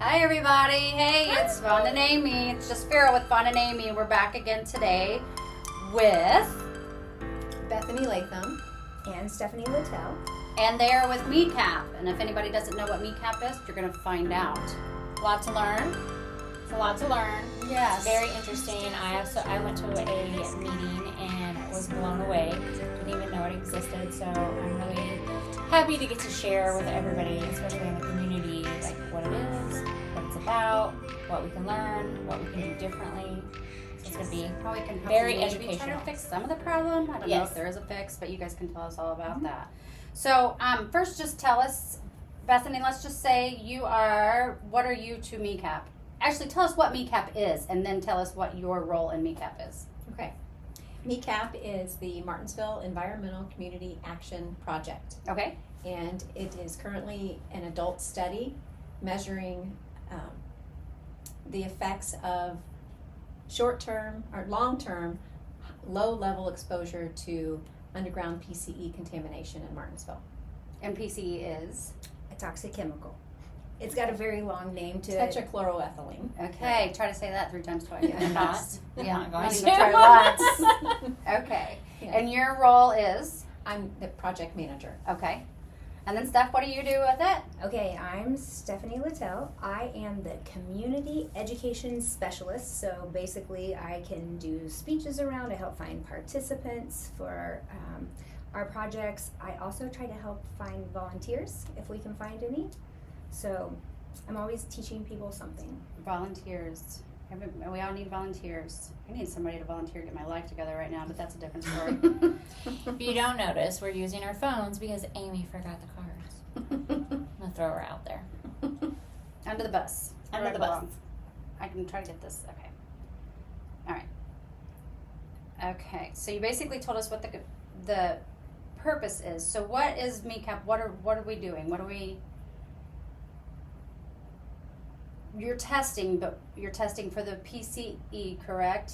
Hi everybody, hey, it's Fawn and Amie. It's just Vera with Fawn and Amie. We're back again today with Bethaney Latham and Stephanie Littell. And they are with MeCAP. And if anybody doesn't know what MeCAP is, you're going to find out. A lot to learn. It's a lot to learn. Yes. Very interesting. I went to a meeting and was blown away. Didn't even know it existed. So I'm really happy to get to share with everybody, especially in the community, like what it is, what it's about, what we can learn, what we can do differently. So it's going to be how we can help very you maybe educational. try to fix some of the problem. I don't know Yes. if there is a fix, but you guys can tell us all about that. So first just tell us, Bethaney, let's just say what are you to MeCAP? Actually, tell us what MeCAP is, and then tell us what your role in MeCAP is. Okay. MeCAP is the Martinsville Environmental Community Action Project. Okay. And it is currently an adult study measuring the effects of short-term or long-term low-level exposure to underground PCE contamination in Martinsville. And PCE is? A toxic chemical. It's got a very long name to it. Tetrachloroethylene. Okay, try to say that 3 times twice. I'm not. Yeah, I'm not not going even to. try once. Okay. Yeah. And your role is? I'm the project manager. Okay. And then Steph, what do you do with it? Okay, I'm Stephanie Littell. I am the community education specialist. So basically, I can do speeches around to help find participants for our projects. I also try to help find volunteers if we can find any. So I'm always teaching people something. Volunteers. We all need volunteers. I need somebody to volunteer to get my life together right now, but that's a different story. If you don't notice, we're using our phones because Amie forgot the cards. I'm going to throw her out there. Under the bus. Under Where the I bus. belong. I can try to get this. Okay. All right. Okay. So you basically told us what the purpose is. So what is MeCAP? What are we doing? You're testing, but you're testing for the PCE, correct?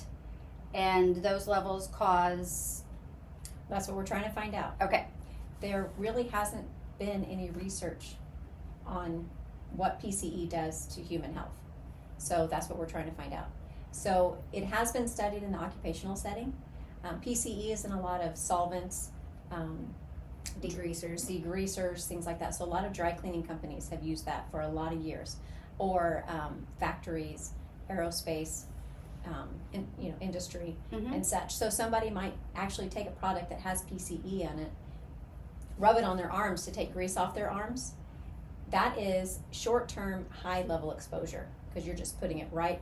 And those levels cause. That's what we're trying to find out. Okay. There really hasn't been any research on what PCE does to human health. So that's what we're trying to find out. So it has been studied in the occupational setting. PCE is in a lot of solvents, degreasers, things like that. So a lot of dry cleaning companies have used that for a lot of years. Or factories, aerospace, industry, and such. So somebody might actually take a product that has PCE in it, rub it on their arms to take grease off their arms. That is short-term, high-level exposure because you're just putting it right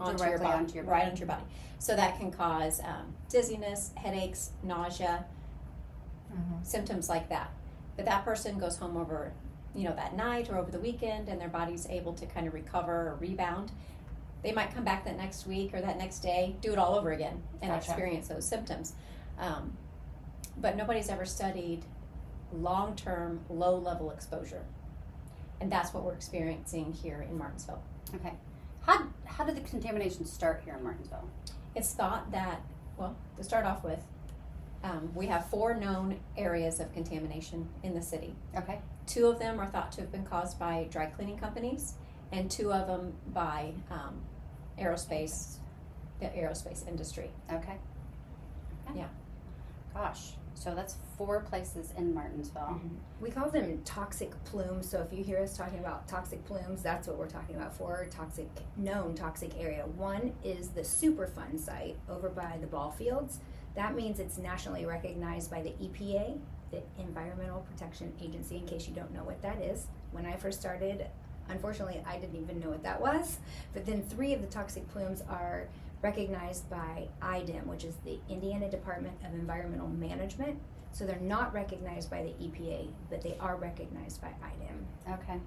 onto your body. So that can cause dizziness, headaches, nausea, symptoms like that. But that person goes home over that night or over the weekend and their body's able to kind of recover or rebound. They might come back that next week or that next day, do it all over again and experience those symptoms. But nobody's ever studied long-term, low-level exposure. And that's what we're experiencing here in Martinsville. Okay. How did the contamination start here in Martinsville? It's thought that, to start off with, we have 4 known areas of contamination in the city. Okay. 2 of them are thought to have been caused by dry cleaning companies, and 2 of them by the aerospace industry. Okay. Yeah. Gosh. So that's 4 places in Martinsville. We call them toxic plumes. So if you hear us talking about toxic plumes, that's what we're talking about. 4 known toxic area. One is the Superfund site over by the ball fields. That means it's nationally recognized by the EPA, the Environmental Protection Agency, in case you don't know what that is. When I first started, unfortunately, I didn't even know what that was. But then 3 of the toxic plumes are recognized by IDEM, which is the Indiana Department of Environmental Management. So they're not recognized by the EPA, but they are recognized by IDEM. Okay.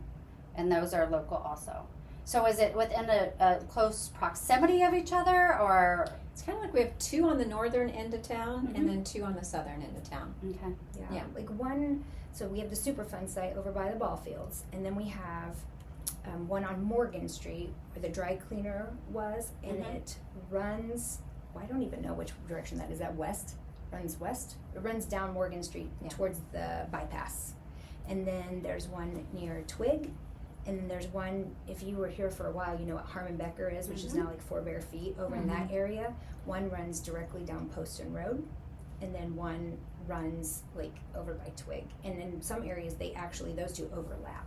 And those are local also. So is it within a close proximity of each other, or? It's kind of like we have 2 on the northern end of town and then 2 on the southern end of town. Okay. Yeah. Like one, so we have the Superfund site over by the ball fields, and then we have one on Morgan Street where the dry cleaner was, and it runs, I don't even know which direction that is. That west? Runs west? It runs down Morgan Street towards the bypass. And then there's one near Twig, And then there's one, if you were here for a while, you know what Harmon Becker is, which is Mhm. now like Four Bare Feet over in that area. One runs directly down Poston Road, and then one runs like over by Twig. And in some areas, those two overlap.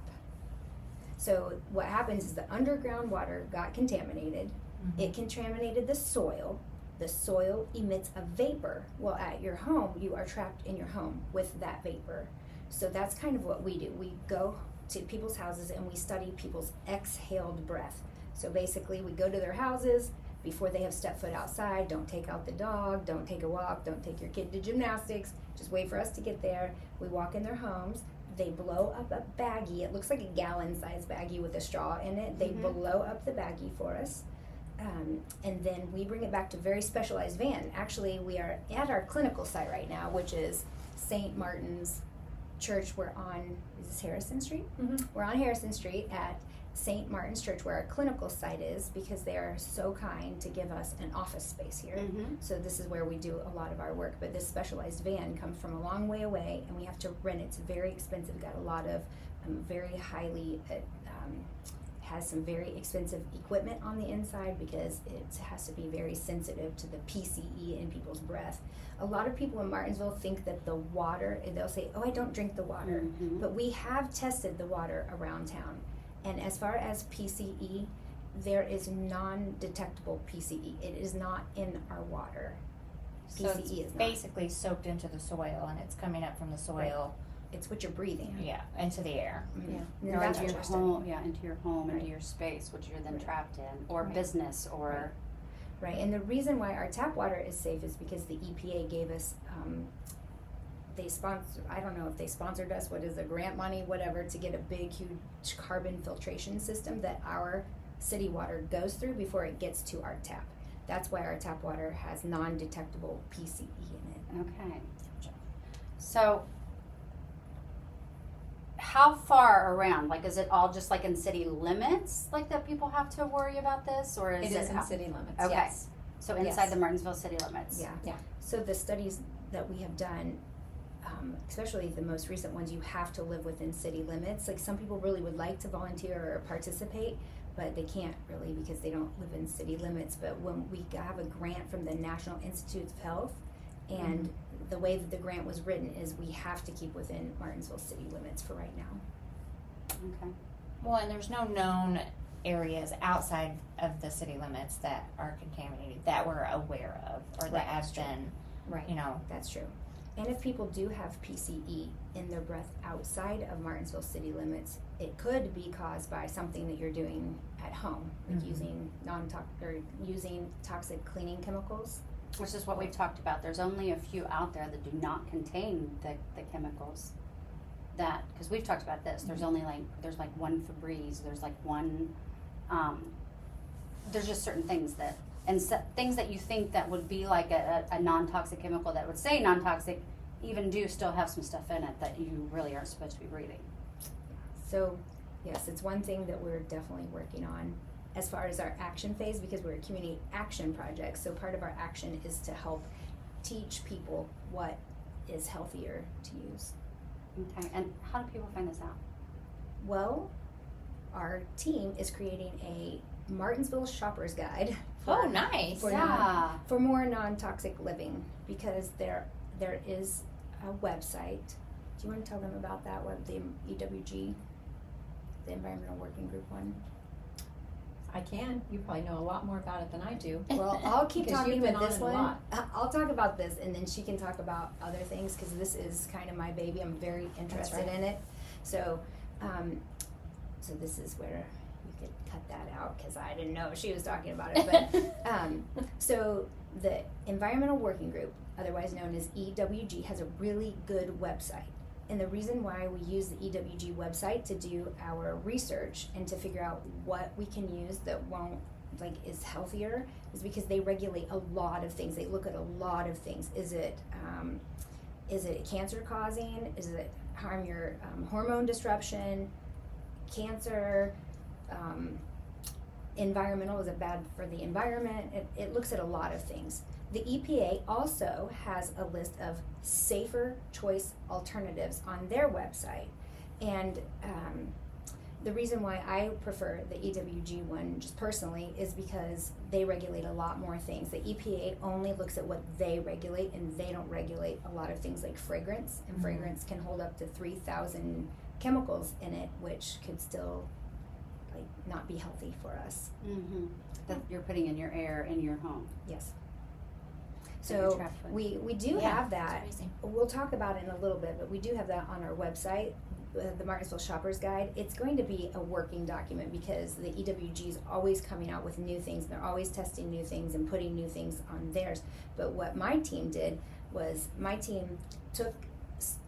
So what happens is the underground water got contaminated. It contaminated the soil. The soil emits a vapor. Well, at your home, you are trapped in your home with that vapor. So that's kind of what we do. We go to people's houses and we study people's exhaled breath. So basically, we go to their houses before they have stepped foot outside. Don't take out the dog, don't take a walk, don't take your kid to gymnastics. Just wait for us to get there. We walk in their homes. They blow up a baggie. It looks like a gallon-sized baggie with a straw in it. They blow up the baggie for us. And then we bring it back to a very specialized van. Actually, we are at our clinical site right now, which is St. Martin's Church. We're on, is this Harrison Street? We're on Harrison Street at St. Martin's Church, where our clinical site is, because they are so kind to give us an office space here. So this is where we do a lot of our work. But this specialized van comes from a long way away, and we have to rent it. It's very expensive. We've got a lot of very highly, has some very expensive equipment on the inside because it has to be very sensitive to the PCE in people's breath. A lot of people in Martinsville think that the water, they'll say, oh, I don't drink the water. But we have tested the water around town. And as far as PCE, there is non-detectable PCE. It is not in our water. So PCE it's is not. basically soaked into the soil, and it's coming up from the soil, It's what you're breathing. yeah, into the air. And Or that's into what your we're home, studying. into your home, into Right. your space, which you're then Right. trapped in, or Right. business, or Right, and the reason why our tap water is safe is because the EPA gave us, they sponsor, I don't know if they sponsored us, what is it, grant money, whatever, to get a big, huge carbon filtration system that our city water goes through before it gets to our tap. That's why our tap water has non-detectable PCE in it. okay. So, how far around? Like, is it all just like in city limits, like that people have to worry about this, or is It is in out- city limits, Okay. yes. So inside Yes. the Martinsville city limits. Yeah. So the studies that we have done, especially the most recent ones, you have to live within city limits. Like, some people really would like to volunteer or participate, but they can't really because they don't live in city limits. But when we have a grant from the National Institutes of Health, and the way that the grant was written is we have to keep within Martinsville city limits for right now. Okay. Well, and there's no known areas outside of the city limits that are contaminated that we're aware of, or that Right, have that's true. been, Right. you know, That's true. And if people do have PCE in their breath outside of Martinsville city limits, it could be caused by something that you're doing at home, like using using toxic cleaning chemicals. Which is what we've talked about. There's only a few out there that do not contain the chemicals that, because we've talked about this. There's only there's one Febreze. There's one. There's just certain things that, and things that you think that would be like a non-toxic chemical that would say non-toxic, even do still have some stuff in it that you really aren't supposed to be breathing. So, yes, it's one thing that we're definitely working on as far as our action phase, because we're a community action project. So part of our action is to help teach people what is healthier to use. Okay. And how do people find this out? Well, our team is creating a Martinsville shopper's guide oh, nice. for for more non-toxic living, because there is a website. Do you want to tell them about that? What the EWG, the Environmental Working Group one? I can. You probably know a lot more about it than I do. Well, I'll keep Because talking you've been about this on it a one. lot. I'll talk about this, and then she can talk about other things, because this is kind of my baby. I'm very interested right. in it. So, so this is where you could cut that out, because I didn't know she was talking about it. But so the Environmental Working Group, otherwise known as EWG, has a really good website. And the reason why we use the EWG website to do our research and to figure out what we can use that won't, is healthier, is because they regulate a lot of things. They look at a lot of things. Is it cancer causing? Is it harm your hormone disruption? Cancer? Environmental, is it bad for the environment? It looks at a lot of things. The EPA also has a list of safer choice alternatives on their website. And the reason why I prefer the EWG one, just personally, is because they regulate a lot more things. The EPA only looks at what they regulate, and they don't regulate a lot of things like fragrance, and fragrance can hold up to 3,000 chemicals in it, which could still like not be healthy for us. Mm-hmm. That you're putting in your air in your home. Yes. That you're So trapped with. we do Yeah, have that. it's amazing. We'll talk about it in a little bit, but we do have that on our website, the Martinsville Shopper's Guide. It's going to be a working document because the EWG is always coming out with new things. They're always testing new things and putting new things on theirs. But what my team did was my team took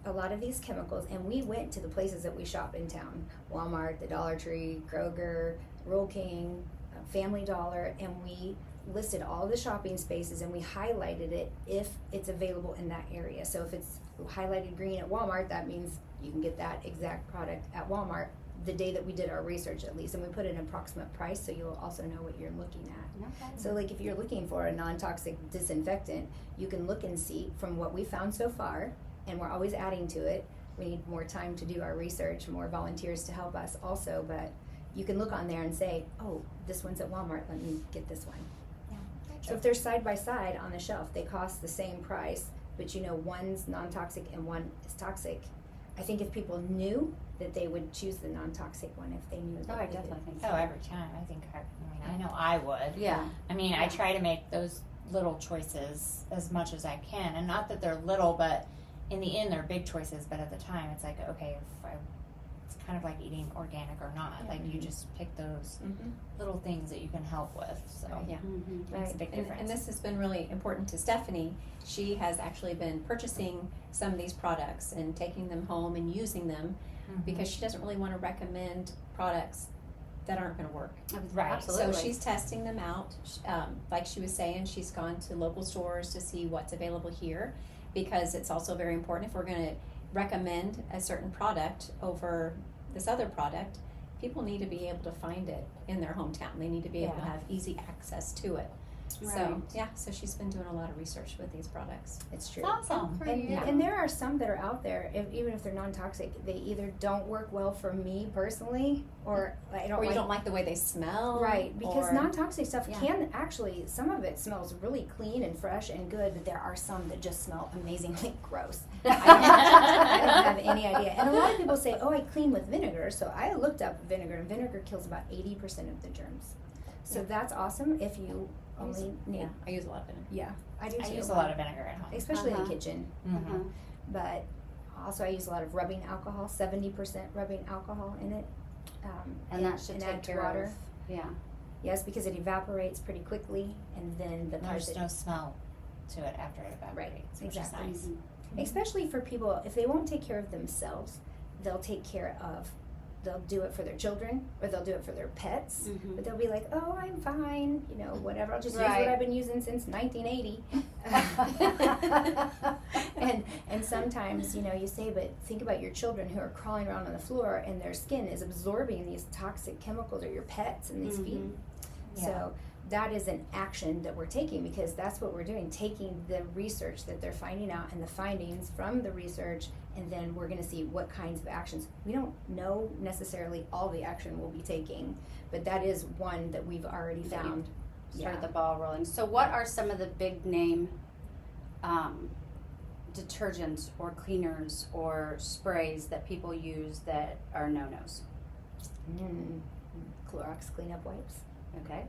a lot of these chemicals and we went to the places that we shop in town, Walmart, the Dollar Tree, Kroger, Rural King, Family Dollar, and we listed all the shopping spaces and we highlighted it if it's available in that area. So if it's highlighted green at Walmart, that means you can get that exact product at Walmart the day that we did our research at least, and we put an approximate price so you'll also know what you're looking at. Okay. So like if you're looking for a non-toxic disinfectant, you can look and see from what we found so far, and we're always adding to it. We need more time to do our research, more volunteers to help us also, but you can look on there and say, oh, this one's at Walmart, let me get this one. So if they're side by side on the shelf, they cost the same price, but you know one's non-toxic and one is toxic. I think if people knew that they would choose the non-toxic one if they knew that. Oh, I they definitely could. think so. Oh, every time. I know I would. Yeah. I mean, I Yeah. try to make those little choices as much as I can. And not that they're little, but in the end, they're big choices. But at the time, it's like, okay, it's kind of like eating organic or not. Yeah. Like, you just pick those Mhm. little things that you can help with. So, Yeah. Mm-hmm. makes a big difference. And this has been really important to Stephanie. She has actually been purchasing some of these products and taking them home and using them Mhm. because she doesn't really want to recommend products that aren't going to work. Right. Absolutely. So she's testing them out. Like she was saying, she's gone to local stores to see what's available here because it's also very important if we're going to recommend a certain product over this other product, people need to be able to find it in their hometown. They need to be able to Yeah. have easy access to it. Right. So, yeah, so she's been doing a lot of research with these products. It's true. Awesome. And there are some that are out there, even if they're non-toxic, they either don't work well for me personally, or I don't Or you like, don't like the way they smell. right, because or- non-toxic stuff Yeah. can actually, some of it smells really clean and fresh and good, but there are some that just smell amazingly gross. I don't have any idea. And a lot of people say, oh, I clean with vinegar. So I looked up vinegar, and vinegar kills about 80% of the germs. So Yeah. that's awesome if you only need, Yeah, I use a lot of vinegar. yeah, I do I too. use a lot of vinegar at home. Especially in Uh-huh. the kitchen. Uh-huh. But also I use a lot of rubbing alcohol, 70% rubbing alcohol in it. And that should and take add to care water. of. Yeah. Yes, because it evaporates pretty quickly, and then the part There's that, no smell to it after it evaporates, which exactly. is nice. Mhm. especially for people, if they won't take care of themselves, they'll do it for their children, or they'll do it for their pets. Mhm. But they'll be like, oh, I'm fine, you know, whatever, I'll just use Right. what I've been using since 1980. and sometimes, you know, you say, but think about your children who are crawling around on the floor and their skin is absorbing these toxic chemicals, or your pets and these feet. Mhm. Yeah. So that is an action that we're taking, because that's what we're doing, taking the research that they're finding out and the findings from the research, and then we're going to see what kinds of actions. We don't know necessarily all the action we'll be taking, but that is one that we've already That you found. Started Yeah. the ball rolling. So what are some of the big name detergents or cleaners or sprays that people use that are no-nos? Clorox cleanup wipes. Okay.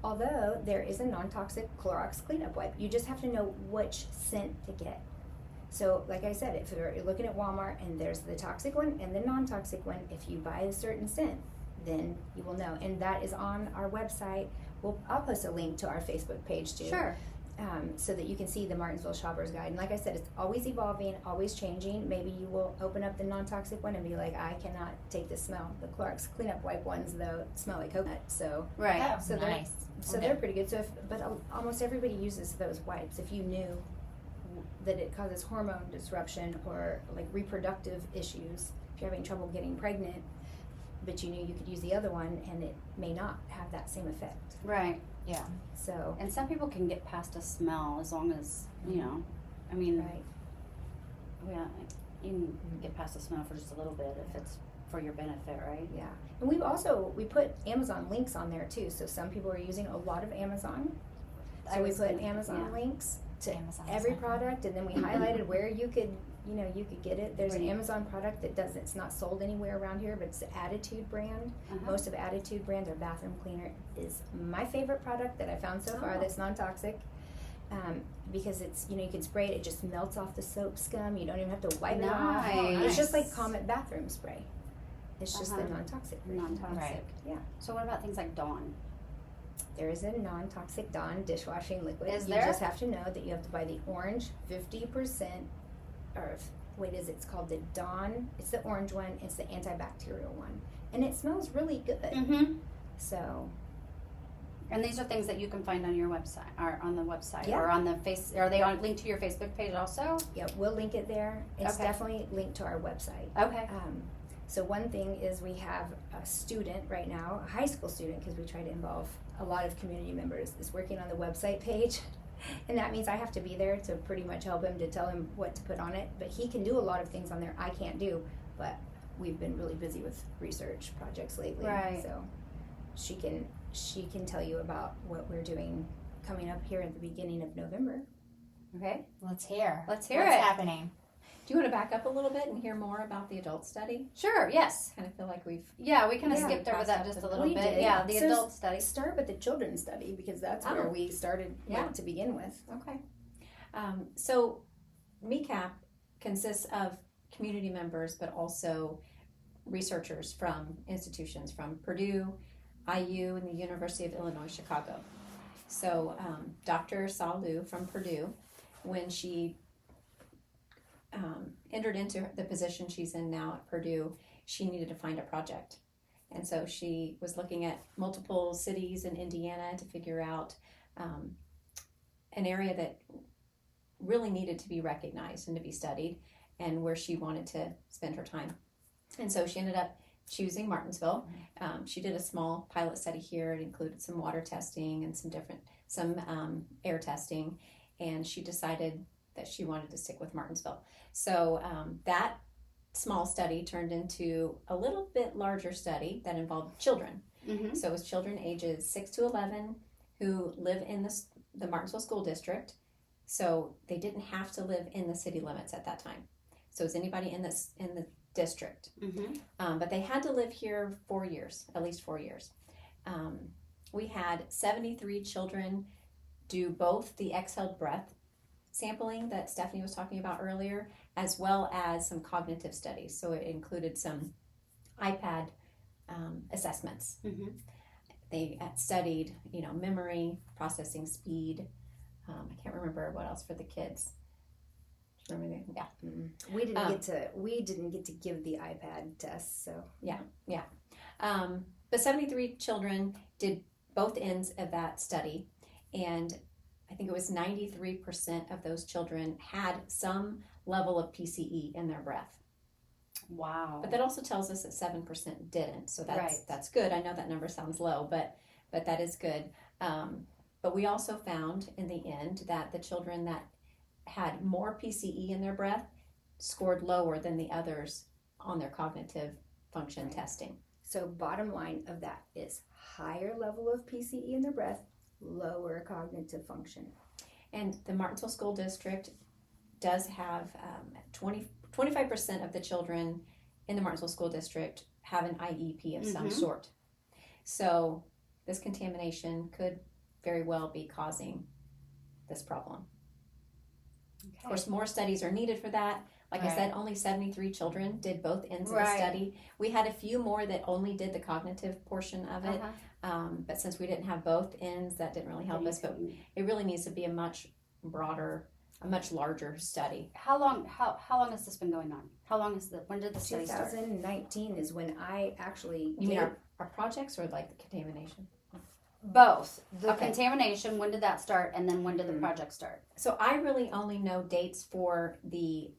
Although there is a non-toxic Clorox cleanup wipe, you just have to know which scent to get. So, like I said, if you're looking at Walmart and there's the toxic one and the non-toxic one, if you buy a certain scent, then you will know. And that is on our website. I'll post a link to our Facebook page too. Sure. So that you can see the Martinsville Shopper's Guide. And like I said, it's always evolving, always changing. Maybe you will open up the non-toxic one and be like, I cannot take the smell. The Clorox cleanup wipe ones, though, smell like coconut. So Right. Oh, So they're- nice. so Okay. they're pretty good. But almost everybody uses those wipes. If you knew that it causes hormone disruption or like reproductive issues, if you're having trouble getting pregnant, but you knew you could use the other one and it may not have that same effect. Right. Yeah. So, And some people can get past a smell as long as, you know, I mean, right. yeah, you can get past the smell for just a little bit if it's for your benefit, right? Yeah, and we put Amazon links on there too. So some people are using a lot of Amazon. So we put Amazon links to Amazon every is product, and then we highlighted where you could get it. There's an Right. Amazon product it's not sold anywhere around here, but it's the Attitude brand. Uh-huh. Most of Attitude brand, their bathroom cleaner is my favorite product that I found so far Oh. that's non-toxic. Because it's, you can spray it just melts off the soap scum. You don't even have to wipe it off. Nice. It's just like Comet bathroom spray. It's just the Uh-huh. non-toxic brand. Non-toxic. Right. Yeah. So what about things like Dawn? There is a non-toxic Dawn dishwashing liquid. Is You there? just have to know that you have to buy the orange 50%, or it's called the Dawn. It's the orange one. It's the antibacterial one. And it smells really good. Mm-hmm. So, And these are things that you can find on your website, or on the website, Yeah. or on the Are they linked to your Facebook page also? yeah, we'll link it there. It's Okay. definitely linked to our website. Okay. So one thing is we have a student right now, a high school student, because we try to involve a lot of community members, is working on the website page. And that means I have to be there to pretty much help him, to tell him what to put on it. But he can do a lot of things on there I can't do. But we've been really busy with research projects lately. Right. So she can tell you about what we're doing coming up here at the beginning of November. Okay. Let's hear. Let's hear What's it. happening. Do you want to back up a little bit and hear more about the adult study? Sure. Yes. Kind of feel like we've Yeah, we kind of Yeah, skipped over passed that up just the- a little We bit. did. Yeah, the So adult study. Start with the children's study, because that's where Oh. we started Yeah. to begin with. Okay. So MeCAP consists of community members, but also researchers from institutions from Purdue, IU, and the University of Illinois, Chicago. So Dr. Salu from Purdue, when she entered into the position she's in now at Purdue, she needed to find a project. And so she was looking at multiple cities in Indiana to figure out an area that really needed to be recognized and to be studied, and where she wanted to spend her time. And so she ended up choosing Martinsville. She did a small pilot study here. It included some water testing and some air testing, and she decided that she wanted to stick with Martinsville. So that small study turned into a little bit larger study that involved children. Mm-hmm. So it was children ages 6 to 11 who live in the Martinsville School District. So they didn't have to live in the city limits at that time. So it was anybody in the district. Mm-hmm. But they had to live here 4 years, at least 4 years. We had 73 children do both the exhaled breath sampling that Stephanie was talking about earlier, as well as some cognitive studies. So it included some iPad assessments. Mm-hmm. They studied, memory, processing speed. I can't remember what else for the kids. Do you remember? Yeah. We didn't get to give the iPad tests, so But 73 children did both ends of that study, and I think it was 93% of those children had some level of PCE in their breath. Wow. But that also tells us that 7% didn't, so Right. that's good. I know that number sounds low, but that is good. But we also found in the end that the children that had more PCE in their breath scored lower than the others on their cognitive function testing. So bottom line of that is higher level of PCE in their breath, lower cognitive function. And the Martinsville School District does have 25% of the children in the Martinsville School District have an IEP of some Mhm. sort. So this contamination could very well be causing this problem. Of course, more studies are needed for that. Like I Right. said, only 73 children did both ends of the Right. study. We had a few more that only did the cognitive portion of it. But since we didn't have both ends, that didn't really help us. But it really needs to be a much broader, a much larger study. How long has this been going on? When did the study start? 2019 is when I actually You mean our projects or like the contamination? Both. The Okay. contamination, when did that start, and then when did the project start? So I really only know dates for the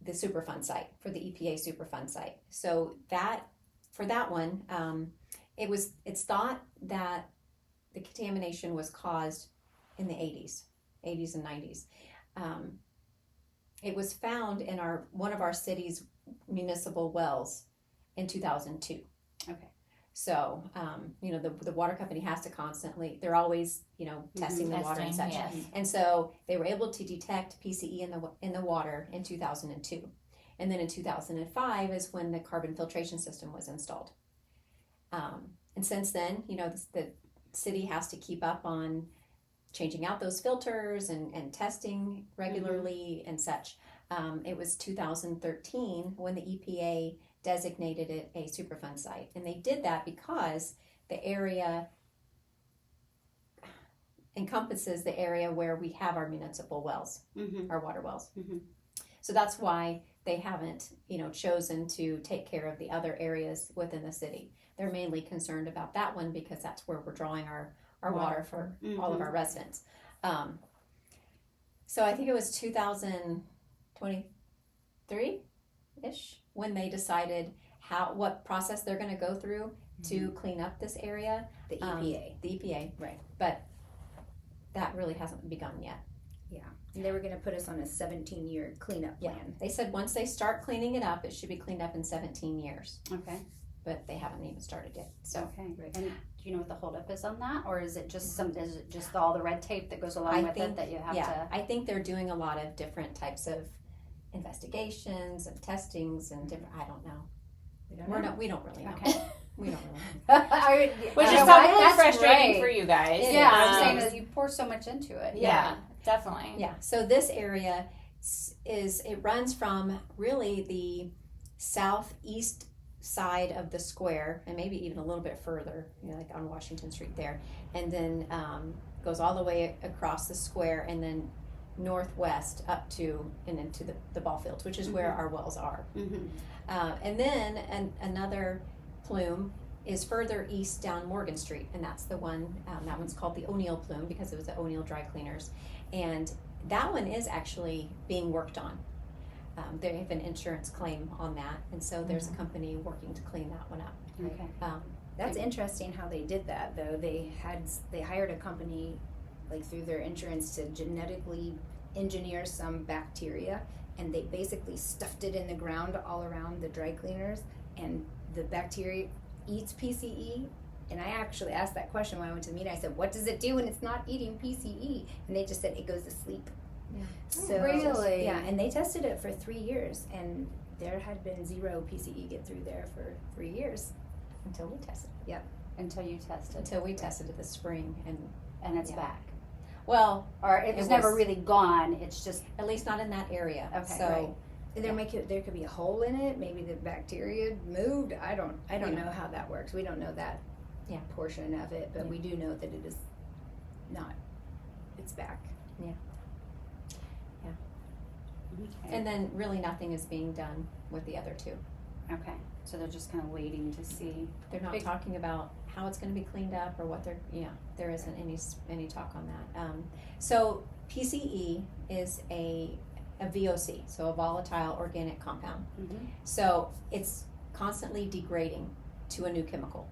Superfund site, for the EPA Superfund site. So for that one, it's thought that the contamination was caused in the 80s and 90s. It was found in one of our city's municipal wells in 2002. Okay. So, the water company has to constantly, they're always, testing the water and such. Yes. And so they were able to detect PCE in the water in 2002. And then in 2005 is when the carbon filtration system was installed. And since then, the city has to keep up on changing out those filters and testing regularly and such. It was 2013 when the EPA designated it a Superfund site. And they did that because the area encompasses the area where we have our municipal wells, our water wells. So that's why they haven't, chosen to take care of the other areas within the city. They're mainly concerned about that one because that's where we're drawing our water for all of our residents. So I think it was 2023-ish when they decided what process they're going to go through to clean up this area. The EPA. The EPA. Right. But that really hasn't begun yet. Yeah. And they were going to put us on a 17-year cleanup plan. They said once they start cleaning it up, it should be cleaned up in 17 years. Okay. But they haven't even started yet. So Okay. And do you know what the holdup is on that, or is it just all the red tape that goes along with it that you have to? I think they're doing a lot of different types of investigations and testings and different. I don't know. We don't really know. Okay. We don't really know. Which is know totally what? That's frustrating great. for you guys. Yeah, I'm saying that you pour so much into it. Yeah, definitely. Yeah. So this area it runs from really the southeast side of the square and maybe even a little bit further, like on Washington Street there, and then goes all the way across the square and then northwest up to and into the ball fields, which is where our wells are. And then another plume is further east down Morgan Street, and that's the one, that one's called the O'Neill plume because it was the O'Neill Dry Cleaners, and that one is actually being worked on. They have an insurance claim on that, and so there's a company working to clean that one up. Okay. That's interesting how they did that, though. They hired a company, like through their insurance, to genetically engineer some bacteria, and they basically stuffed it in the ground all around the dry cleaners, and the bacteria eats PCE. And I actually asked that question when I went to the meeting. I said, "What does it do when it's not eating PCE?" And they just said it goes to sleep. Yeah. So, Really? Yeah, and they tested it for 3 years, and there had been 0 PCE get through there for 3 years. Until we tested it. Until you tested. Until we tested it this spring, And it's Yeah. back. well, Or it was never really gone. It's just at least not in that area. Okay, So right. There could be a hole in it. Maybe the bacteria moved. I don't Yeah. know how that works. We don't know that portion of it, but Yeah. we do know that it is not. It's back. okay. And then really nothing is being done with the other two. Okay. So they're just kind of waiting to see. They're not talking about how it's going to be cleaned up or what there isn't any talk on that. So PCE is a VOC, so a volatile organic compound. So it's constantly degrading to a new chemical.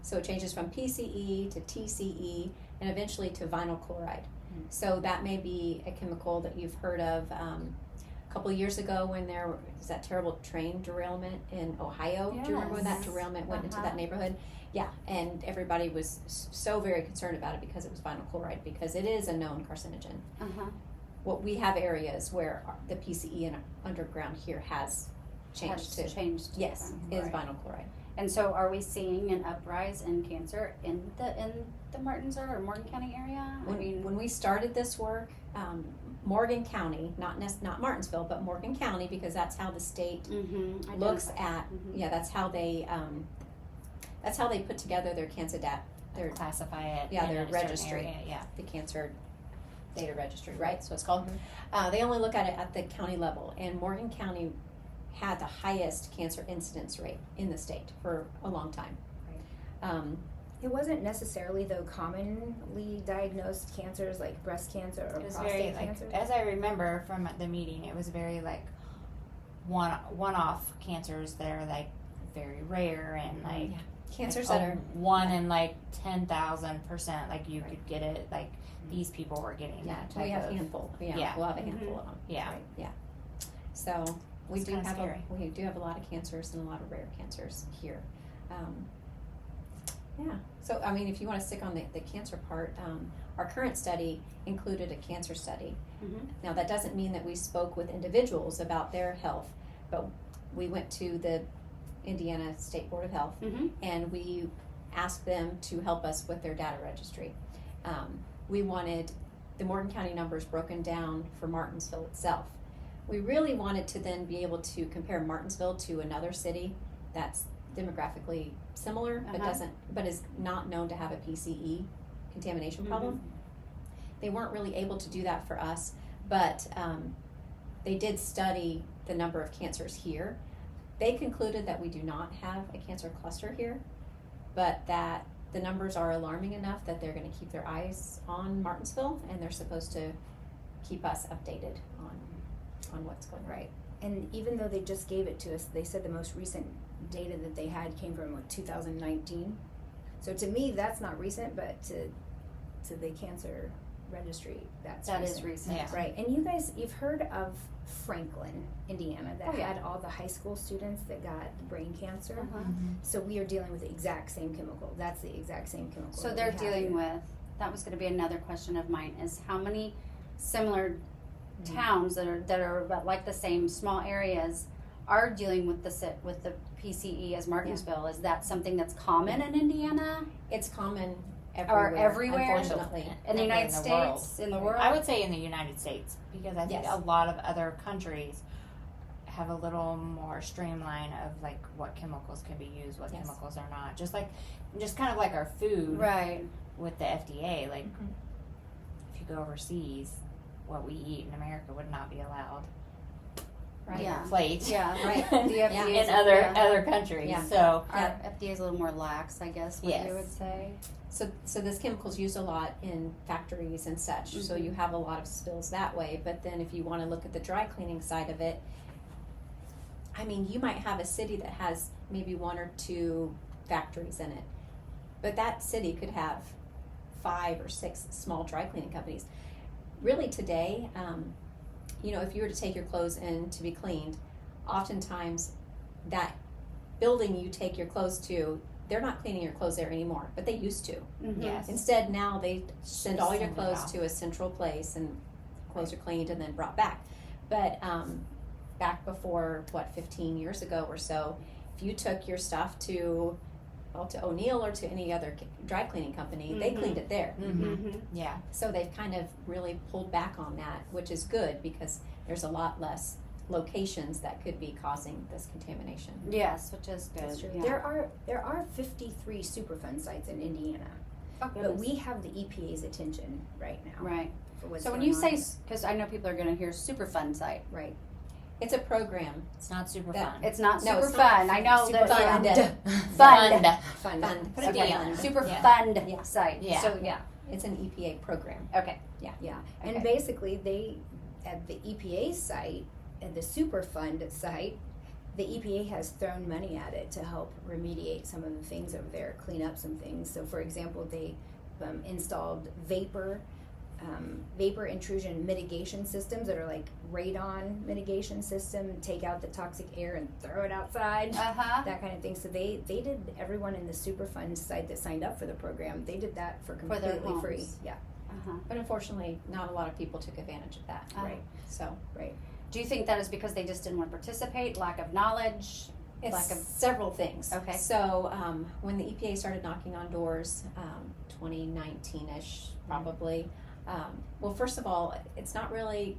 So it changes from PCE to TCE and eventually to vinyl chloride. So that may be a chemical that you've heard of. A couple years ago when there was that terrible train derailment in Ohio. Do you remember when that Yes. derailment went into that neighborhood? Yeah, and everybody was so very concerned about it because it was vinyl chloride, because it is a known carcinogen. What we have areas where the PCE in underground here has changed to yes, is vinyl chloride. And so, are we seeing an uprise in cancer in the Martinsville or Morgan County area? When we started this work, Morgan County, not Martinsville, but Morgan County, because that's how the state looks at. Yeah, that's how they put together their cancer data. Their classify it. Yeah, in their a certain registry. area, yeah. The cancer data registry, right? So it's called. They only look at it at the county level, and Morgan County had the highest cancer incidence rate in the state for a long time. It wasn't necessarily, though, commonly diagnosed cancers like breast cancer or It was prostate very, cancer. as I remember from the meeting, it was very one-off cancers that are very rare and Cancers like, that are 1 in 10,000%. Like you could get it. Like these people were getting that type we have of. a handful. Yeah. We'll have a handful of them. Yeah. Right, yeah. So we It's do kinda have scary. we do have a lot of cancers and a lot of rare cancers here. Yeah. So I mean, if you want to stick on the cancer part, our current study included a cancer study. Mhm. Now that doesn't mean that we spoke with individuals about their health, but we went to the Indiana State Board of Health Mhm. and we asked them to help us with their data registry. We wanted the Morgan County numbers broken down for Martinsville itself. We really wanted to then be able to compare Martinsville to another city that's demographically similar but is not known to have a PCE contamination problem. They weren't really able to do that for us, but they did study the number of cancers here. They concluded that we do not have a cancer cluster here, but that the numbers are alarming enough that they're going to keep their eyes on Martinsville, and they're supposed to keep us updated on what's going on. Right. And even though they just gave it to us, they said the most recent data that they had came from 2019. So to me, that's not recent, but to the cancer registry, That recent. is recent. Yeah. Right. And you guys, you've heard of Franklin, Indiana, that Oh, yeah. had all the high school students that got brain cancer. Uh-huh. So we are dealing with the exact same chemical. That's the exact same chemical. So that they're we have dealing here. with, that was gonna be another question of mine, is how many similar towns that are about like the same small areas are dealing with the PCE as Martinsville? Is that something that's common in Indiana? It's common Or everywhere. everywhere? Unfortunately. In the United Definitely in the world. States? In the world? I would say in the United States, because I think Yes. a lot of other countries have a little more streamline of like what chemicals can be used, what Yes. chemicals are not. Just kind of like our food Right. with the FDA. Like Mhm. if you go overseas, what we eat in America would not be allowed. Right. Yeah. Plate. Yeah. Right. The Yeah. FDA In is- other yeah. other countries. Yeah. So Our Yeah. FDA is a little more lax, I guess, what Yes. you would say. So this chemical's used a lot in factories and such, so Mhm. you have a lot of spills that way. But then if you want to look at the dry cleaning side of it, I mean, you might have a city that has maybe one or two factories in it, but that city could have 5 or 6 small dry cleaning companies. Really today, if you were to take your clothes in to be cleaned, oftentimes that building you take your clothes to, they're not cleaning your clothes there anymore, but they used to. Mhm. Yes. Instead, now they send all your Send it clothes out. to a central place and clothes are cleaned and then brought back. But back before, 15 years ago or so, if you took your stuff to O'Neill or to any other dry cleaning company, they Mhm. cleaned it there. Mhm. yeah. So they've kind of really pulled back on that, which is good because there's a lot less locations that could be causing this contamination. Yes, which is good. That's true. Yeah. There are 53 Superfund sites in Indiana, Oh, but goodness. we have the EPA's attention right now. Right. For what's So when going you on. say, because I know people are going to hear Superfund site, right, It's a program. It's not super That- fun. it's not No, super it's not fun. I know super that fund. fund. Fund. Put a D on it. Super Yeah. fund Yeah. site. Yeah. So yeah. It's an EPA program. Okay. Yeah, Okay. and basically they, at the EPA site, at the Superfund site, the EPA has thrown money at it to help remediate some of the things over there, clean up some things. So for example, they installed vapor intrusion mitigation systems that are like radon mitigation system, take out the toxic air and throw it outside. Uh-huh. That kind of thing. So they did, everyone in the Superfund site that signed up for the program, they did that for For their completely free. homes. Yeah, Uh-huh. But unfortunately, not a lot of people took advantage of that. Ah. right, So right. Do you think that is because they just didn't want to participate, lack of knowledge? it's Lack of- several things. Okay. So when the EPA started knocking on doors, 2019-ish probably, well, first of all, it's not really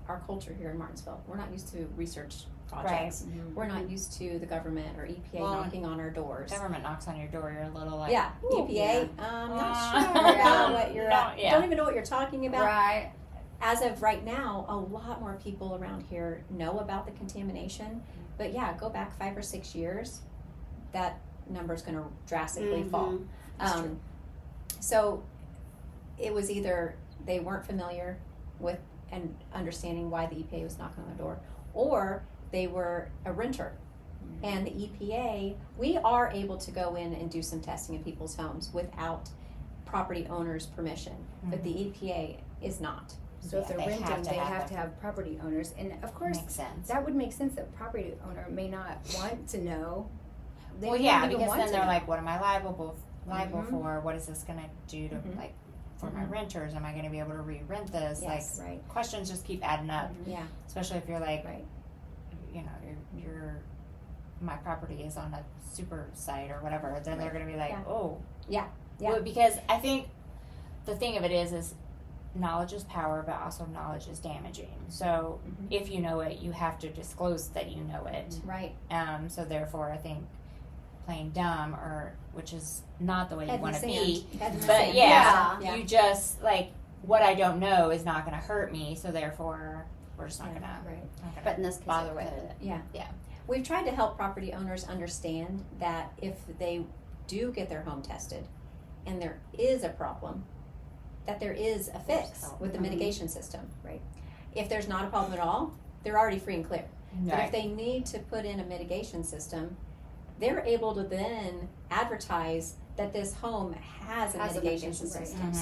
our culture here in Martinsville. We're not used to research projects. We're not used to the government or EPA Well, knocking on our doors. Government knocks on your door, you're a little like, Yeah, Ooh, EPA. I'm not Uh, sure yeah. what you're. No, yeah. Don't even know what you're talking about. Right. As of right now, a lot more people around here know about the contamination. But yeah, go back 5 or 6 years, that number's going to drastically fall. Mhm. That's true. So it was either they weren't familiar with and understanding why the EPA was knocking on the door, or they were a renter. And the EPA, we are able to go in and do some testing in people's homes without property owners' permission, but the EPA is not. So if Yeah, they're they have renting, to they have have them. to have property owners. And of course, Makes sense. that would make sense that property owner may not want to know. They Well, may yeah, not even because want then to they're know. like, what am I liable Mhm. for? What is this going to do to, Mhm. like, for my Mhm. renters? Am I going to be able to re-rent this? Yes, like, right. questions just keep adding up, Yeah. especially if you're like, Right. you know, you're my property is on a super site or whatever. Then they're Right. going to be like, Yeah. oh. Yeah. Well, because I think the thing of it is knowledge is power, but also knowledge is damaging. So Mhm. if you know it, you have to disclose that you know it. Right. So therefore, I think playing dumb, or which is not the way you Head in want the to be. sand. Head in the But sand. yeah, Yeah. you just like what I don't know is not going to hurt me. So therefore, we're just not Yeah, going Right. to But in this case, bother it with could. it. Yeah. Yeah. We've tried to help property owners understand that if they do get their home tested and there is a problem, that there is a fix help. with the Mhm. mitigation system. Right. If there's not a problem at all, they're already free and clear. But if Right. they need to put in a mitigation system, they're able to then advertise that this home has a mitigation system. Mhm.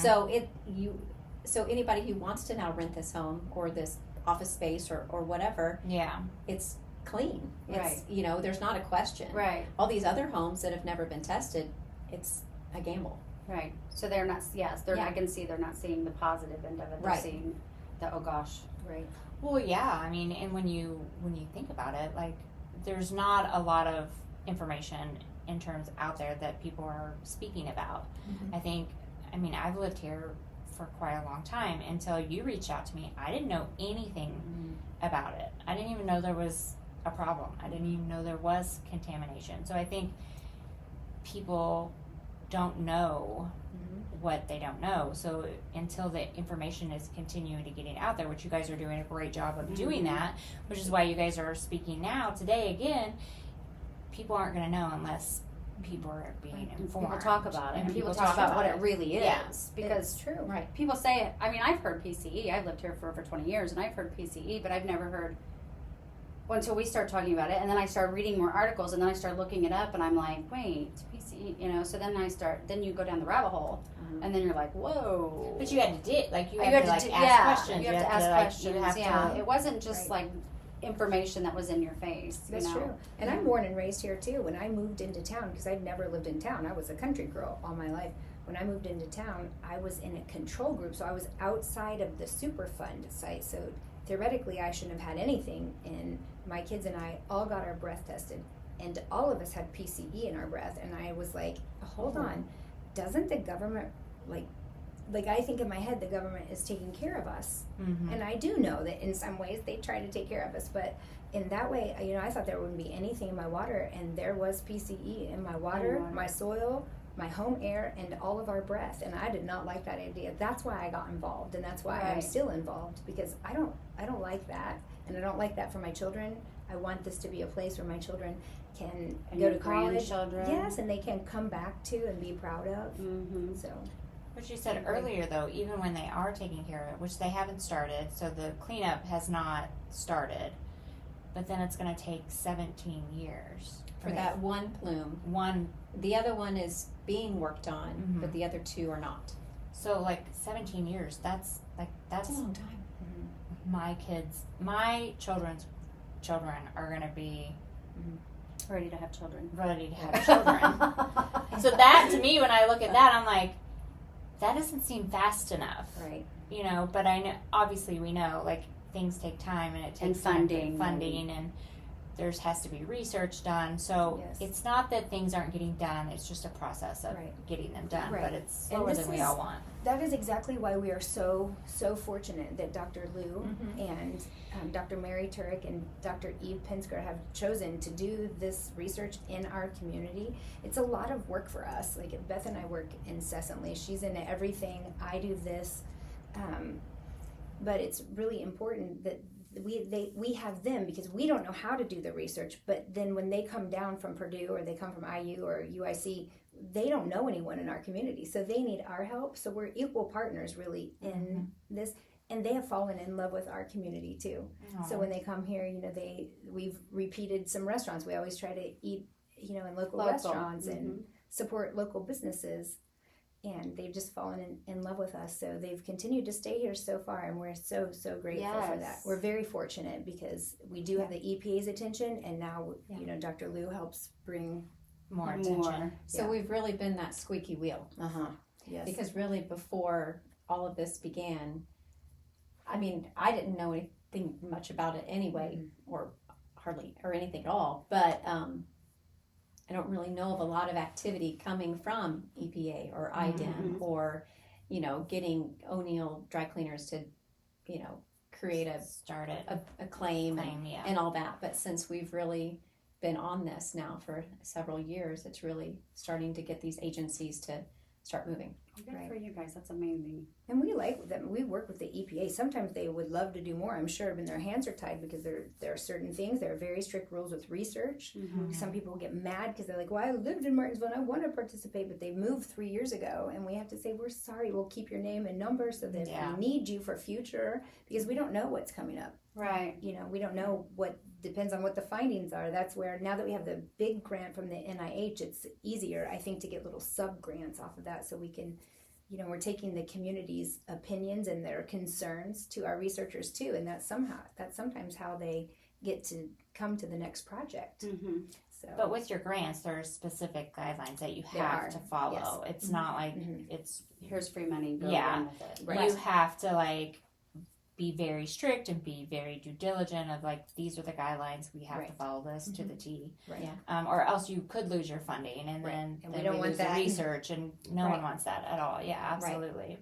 So anybody who wants to now rent this home or this office space or whatever, Yeah. it's clean. It's, Right. you know, there's not a question. Right. All these other homes that have never been tested, it's a gamble. Right. So they're not. Yes, they're. Yeah. I can see they're not seeing the positive end of it. They're Right. seeing the oh gosh. Right. Well, yeah. I mean, and when you think about it, like, there's not a lot of information in terms out there that people are speaking about. Mhm. I think. I mean, I've lived here for quite a long time until you reached out to me. I didn't know anything about it. I didn't even know there was a problem. I didn't even know there was contamination. So I think people don't know Mhm. what they don't know. So until the information is continuing to getting out there, which you guys are doing a great job of doing that, which is why you guys are speaking now today again, people aren't going to know unless people are being informed. People talk about it, and people talk talk about what it. it really is. Yeah. Because It's true. Right. people say, I mean, I've heard PCE. I've lived here for over 20 years, and I've heard PCE, but I've never heard until we started talking about it. And then I started reading more articles, and then I started looking it up, and I'm like, wait, PCE, you know. So then then you go down the rabbit hole, Mhm. and then you're like, whoa. But you had to dig, like you You had have to like do- ask yeah, questions. You have to ask like, questions. You have yeah, to. it wasn't just Right. like information that was in your face. That's you know? true. And I'm born and raised here too. When I moved into town, because I'd never lived in town, I was a country girl all my life. When I moved into town, I was in a control group, so I was outside of the Superfund site. So theoretically, I shouldn't have had anything. And my kids and I all got our breath tested, and all of us had PCE in our breath. And I was like, hold on, doesn't the government like I think in my head the government is taking care of us? Mhm. And I do know that in some ways they try to take care of us, but in that way, you know, I thought there wouldn't be anything in my water, and there was PCE in my water, my soil, my home air, and all of our breath. And I did not like that idea. That's why I got involved, and that's why I'm Right. still involved, because I don't like that, and I don't like that for my children. I want this to be a place where my children can And go your to college. grandchildren. Yes, and they can come back to and be proud of. Mm-hmm. So But you said earlier, though, even when they are taking care of it, which they haven't started, so the cleanup has not started, but then it's going to take 17 years For that one plume. one. The other one is being worked on, Mhm. but the other two are not. So like 17 years. That's That's a long time. my children's children are going to be Ready to have children. ready to have children. So that, to me, when I look at that, I'm like, that doesn't seem fast enough. right. You know, but I know, obviously we know, like, things take time and it takes And time to funding. funding and has to be research done. So Yes. it's not that things aren't getting done, it's just a process of Right. getting them done, Right. but it's And slower this than we is- all want. That is exactly why we are so fortunate that Dr. Lou Mhm. and Dr. Mary Turek and Dr. Eve Pinsker have chosen to do this research in our community. It's a lot of work for us. Like Beth and I work incessantly. She's in everything. I do this, but it's really important that we have them, because we don't know how to do the research. But then when they come down from Purdue or they come from IU or UIC, they don't know anyone in our community, so they need our help. So we're equal partners really in this, and they have fallen in love with our community too. So when they come here, you know, we've repeated some restaurants. We always try to eat, you know, in local restaurants and support local businesses. and they've just fallen in love with us. So they've continued to stay here so far, and we're so grateful for that. Yes. We're very fortunate because we do have the EPA's attention, and now Dr. Lou helps bring More attention. So we've really been that squeaky wheel. Yes. Because really before all of this began, I mean, I didn't know anything much about it anyway, or hardly, or anything at all, but I don't really know of a lot of activity coming from EPA or IDEM or, getting O'Neill dry cleaners to, create a claim and all that. But since we've really been on this now for several years, it's really starting to get these agencies to start moving. Good for you guys. That's amazing. And we like them. We work with the EPA. Sometimes they would love to do more, I'm sure, but their hands are tied because there are certain things. There are very strict rules with research. Some people get mad because they're like, well, I lived in Martinsville and I want to participate, but they moved 3 years ago. And we have to say, we're sorry, we'll keep your name and number so that if we need you for future, because we don't know what's coming up. Right. We don't know what, depends on what the findings are. That's where, now that we have the big grant from the NIH, it's easier, I think, to get little sub-grants off of that so we can, we're taking the community's opinions and their concerns to our researchers too, and that's sometimes how they get to come to the next project. So, But with your grants, there are specific guidelines that you have to follow. Yes. It's not like it's Here's free money. Go Yeah. run with it. you have to be very strict and be very due diligent of these are the guidelines, we have to follow this to the T. Right. Or else you could lose your funding and then And we don't want lose that. the research and no one wants that at all. Yeah, absolutely.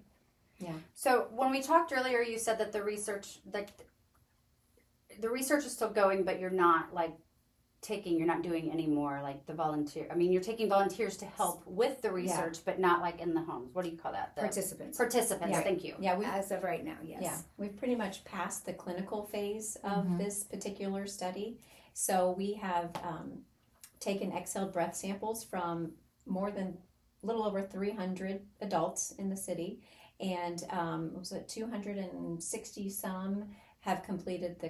So when we talked earlier, you said that the research is still going, but you're not you're not doing any more the volunteer. I mean, you're taking volunteers to help with the research, but not in the homes. What do you call that? Participants. Participants. Thank you. Yeah, As of right now, yes. Yeah, we've pretty much passed the clinical phase of this particular study. So we have taken exhaled breath samples from a little over 300 adults in the city, and 260 some have completed the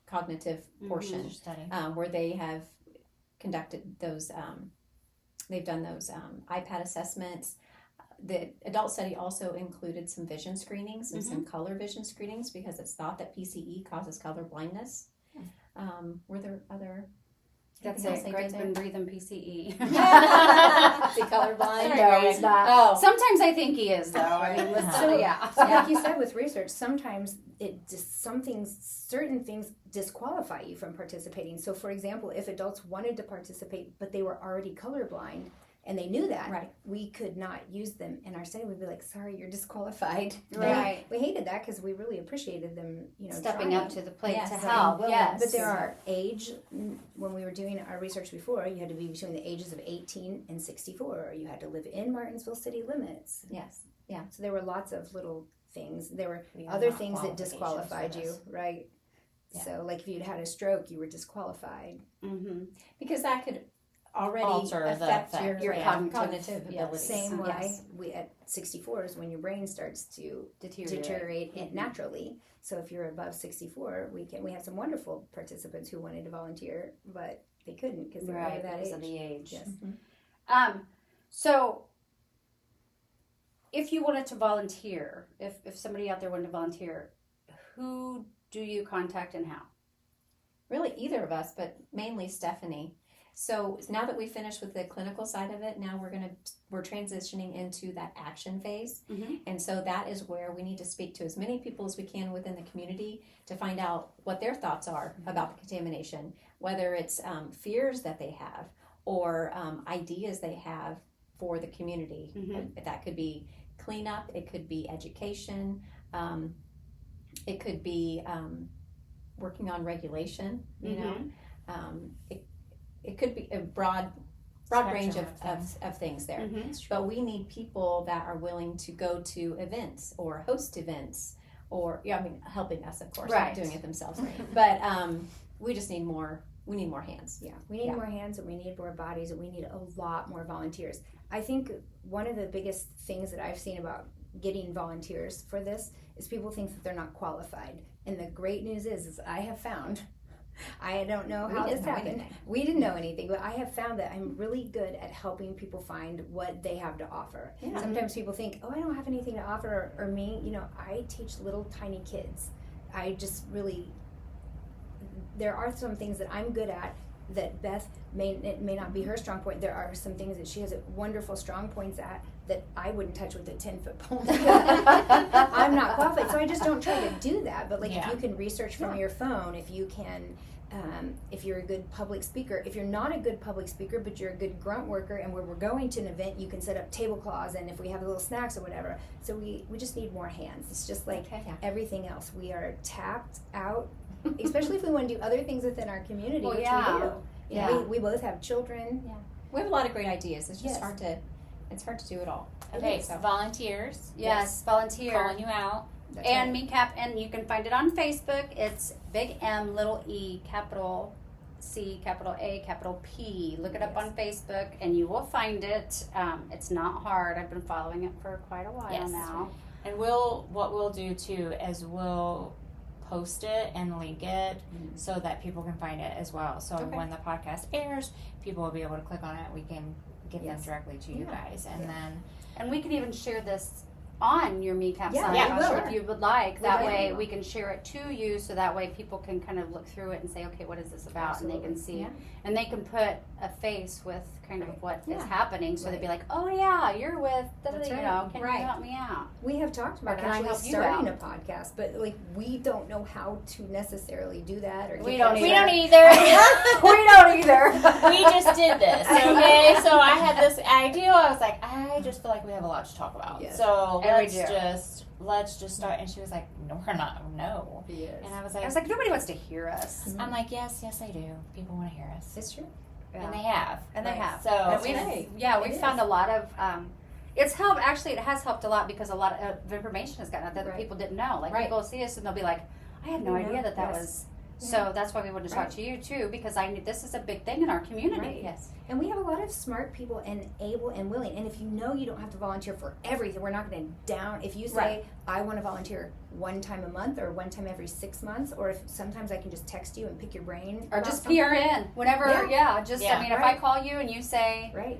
cognitive portion Study. where they have conducted those, they've done those iPad assessments. The adult study also included some vision screenings and some color vision screenings because it's thought that PCE causes color blindness. Were there other? That's anything else it. they Greg's did been breathing PCE. Is he colorblind? No, he's not. Oh. Sometimes I think he is, though. I mean, So, yeah. like you said with research, sometimes certain things disqualify you from participating. So, for example, if adults wanted to participate, but they were already colorblind, and they knew that, we could not use them in our study. We'd be like, sorry, you're disqualified. Right. We hated that because we really appreciated them, Stepping trying. up to the plate Yes, to right. help. Well, Yes. But there are when we were doing our research before, you had to be between the ages of 18 and 64, or you had to live in Martinsville city limits. Yes. So there were lots of little things. There were We have other not things that qualifications disqualified for you, this. right? Yeah. So, like if you'd had a stroke, you were disqualified. Because that could already Alter the affect effect, your yeah. cognitive Yeah, abilities. same way Yes. we at 64 is when your brain starts to deteriorate it naturally. So if you're above 64, we have some wonderful participants who wanted to volunteer, but they couldn't because they were over that because age. of the age. Yes. So if you wanted to volunteer, if somebody out there wanted to volunteer, who do you contact and how? Really either of us, but mainly Stephanie. So now that we finished with the clinical side of it, now we're transitioning into that action phase. And so that is where we need to speak to as many people as we can within the community to find out what their thoughts are about the contamination, whether it's fears that they have or ideas they have for the community. That could be cleanup, it could be education, it could be working on regulation, it could be a broad range of things there. But we need people that are willing to go to events or host events or, helping us, of course, not doing it themselves. But we just need more, we need more hands. Yeah, we need more hands and we need more bodies and we need a lot more volunteers. I think one of the biggest things that I've seen about getting volunteers for this is people think that they're not qualified. And the great news is I have found I don't know We how didn't this know happened. anything. We didn't know anything, but I have found that I'm really good at helping people find what they have to offer. Yeah. Sometimes people think, oh, I don't have anything to offer, or me, I teach little tiny kids. I just really, there are some things that I'm good at that Beth it may not be her strong point. There are some things that she has wonderful strong points at that I wouldn't touch with a 10-foot pole. I'm not qualified, so I just don't try to do that. But if you can research from your phone, if you can, if you're a good public speaker, if you're not a good public speaker but you're a good grunt worker, and where we're going to an event, you can set up tablecloths, and if we have little snacks or whatever. So we just need more hands. It's just like everything else. We are tapped out, especially if we want to do other things within our community, which we do. We both have children. Yeah. We have a lot of great ideas. It's just Yes. hard to do it all. Okay, So volunteers. Yes, volunteer. Calling you out. That's And right. MeCAP, and you can find it on Facebook. It's big M, little E, capital C, capital A, capital P. Look it up on Facebook, and you will find it. It's not hard. I've been following it for quite a while Yes. now. And what we'll do too is we'll post it and link it so that people can find it as well. So when the podcast airs, people will be able to click on it. We can give them directly to you guys, and then And we can even share this on your MeCAP Yeah, site yeah, sure. if you would like. That will. way we can share it to you, so that way people can kind of look through it and say, okay, what is this about? And they can see. Yeah. And they can put a face with kind of what is Yeah. happening, so they'd Right. be like, oh yeah, you're with, That's right. can Right. you help me out? We have talked about Or can I actually help you starting out? a podcast, but we don't know how to necessarily do that. Or We get don't that we either. don't either. We don't either. We just did this, okay? So I had this idea. I was like, I just feel like we have a lot to talk about. Yes. So And we let's just start. And she was like, no, we're not. No. Yes. And I was I like, was like, nobody wants to hear us. I'm like, yes, I do. People want to hear us, It's true. and they have. And they Right. have. So And That's we've, right. yeah, It we've is. found a lot of, it's helped, actually it has helped a lot because a lot of information has gotten out that Right. people didn't know. Like Right. people see us and they'll be like, I had no Yeah. idea that Yes. was, so that's why we wanted to talk Right. to you too, because I knew this is a big thing in our community. Right. yes. And we have a lot of smart people and able and willing. And if you know you don't have to volunteer for everything, we're not going to down. If you say, Right. I want to volunteer one time a month or one time every 6 months, or if sometimes I can just text you and pick your brain. Or about just something. PRN, whenever, I Yeah. mean, if I call you and you say, Right.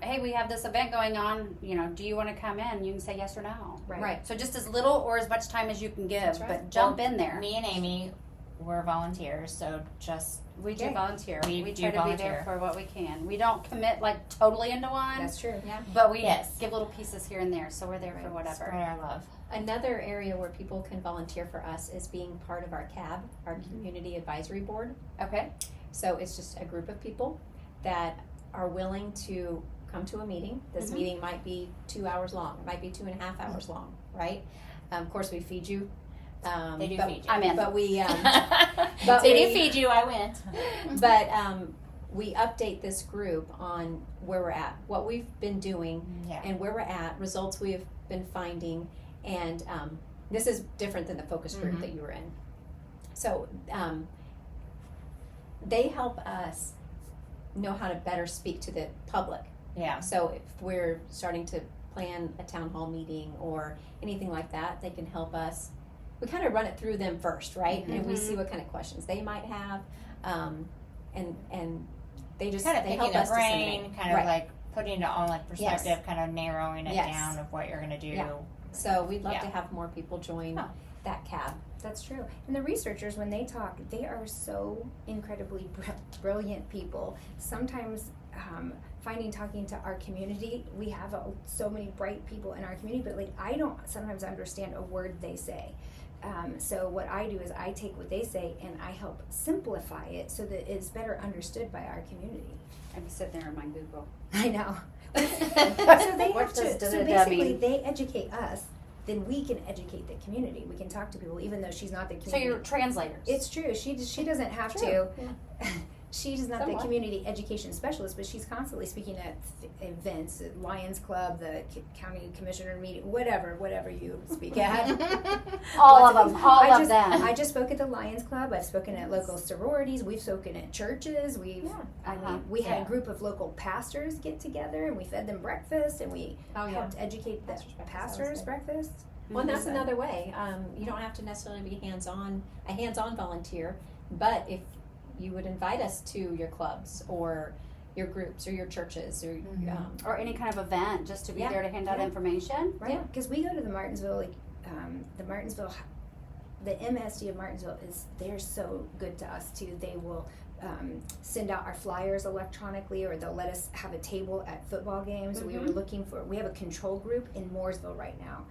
hey, we have this event going on, do you want to come in? You can say yes or no. Right. So just as little or as much time as you can give, That's right. but jump in there. Me and Amy were volunteers, so just We do Okay. volunteer. We We do try to be volunteer. there for what we can. We don't commit like totally into one, That's true. but we Yes. give little pieces here and there, so we're there for Right. whatever. spread our love. Another area where people can volunteer for us is being part of our CAB, our Community Advisory Board. Okay. So it's just a group of people that are willing to come to a meeting. This Mhm. meeting might be 2 hours long, it might be 2.5 hours long, right? Of course, we feed you. They do but, feed you. I'm in. But we, But they we- do feed you. I went. but we update this group on where we're at, what we've been doing, Yeah. and where we're at, results we have been finding, and this is different than the focus group Mhm. that you were in. So they help us know how to better speak to the public. Yeah. So if we're starting to plan a town hall meeting or anything like that, they can help us. We kind of run it through them first, right? And we Mhm. see what kind of questions they might have, and they just Kind of they picking help the us brain, disseminate. kind of Right. like putting it on like perspective, Yes. kind of narrowing it Yes. down of what you're gonna do. Yeah. So we'd love Yeah. to have more people join Oh. that CAB. That's true. And the researchers, when they talk, they are so incredibly brilliant people. Sometimes talking to our community, we have so many bright people in our community, but like I don't sometimes understand a word they say. So what I do is I take what they say and I help simplify it so that it's better understood by our community. I'm sitting there in my Google. I know. So they What have to. does So da-da-da basically, mean? they educate us. Then we can educate the community. We can talk to people, even though she's not the So community. you're translators. It's true. She doesn't have True. to. She's not Somewhat. the community education specialist, but she's constantly speaking at events, at Lions Club, the county commissioner meeting, whatever you speak at. all Lots of them. All I of just, them. I just spoke at the Lions Club. I've spoken at local sororities. We've spoken at churches. I Uh-huh. mean, we had Yeah. a group of local pastors get together, and we fed them breakfast, and we Oh yeah. helped educate the Pastors' breakfast, that was pastors' good. breakfast. Well, and that's So- another way. You don't have to necessarily be a hands-on volunteer, but if you would invite us to your clubs or your groups or your churches or or any kind of event, just to be Yeah. there to hand out Yeah. information. Right, Yeah. because we go to the Martinsville, the MSD of Martinsville they're so good to us too. They will send out our flyers electronically, or they'll let us have a table at football games. We were we have a control group in Mooresville right now,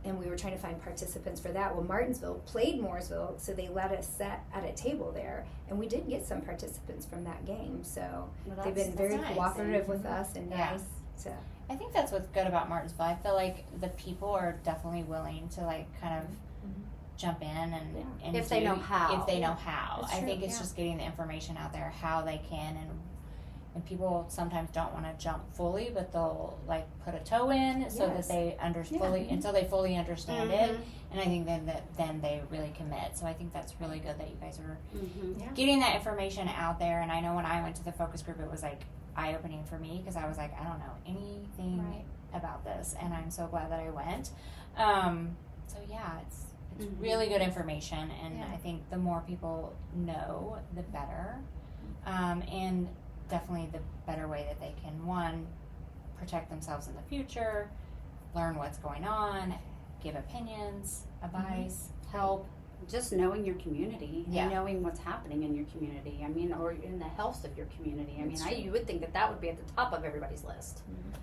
and we were trying to find participants for that. Well, Martinsville played Mooresville, so they let us sit at a table there, and we did get some participants from that game. So Well, they've been very nice. cooperative with us and Yeah. nice to. I think that's what's good about Martinsville. I feel like the people are definitely willing to like kind of jump in and If they know how. If they know how. That's I true, think it's yeah. just getting the information out there how they can, and people sometimes don't want to jump fully, but they'll like put a toe in so that Yes. they fully until they fully understand Mhm. it, and I think then they really commit. So I think that's really good that you guys are Mm-hmm. getting that information out there. And I know when I went to the focus group, it was like eye opening for me because I was like, I don't know anything Right. about this, and I'm so glad that I went. So yeah, it's Mhm. really good information, and Yeah. I think the more people know, the better, and definitely the better way that they can, one, protect themselves in the future, learn what's going on, give opinions, advice, help. Just knowing your community Yeah. and knowing what's happening in your community. I mean, or in the health of your community. I mean, That's true. you would think that would be at the top of everybody's list. Mhm.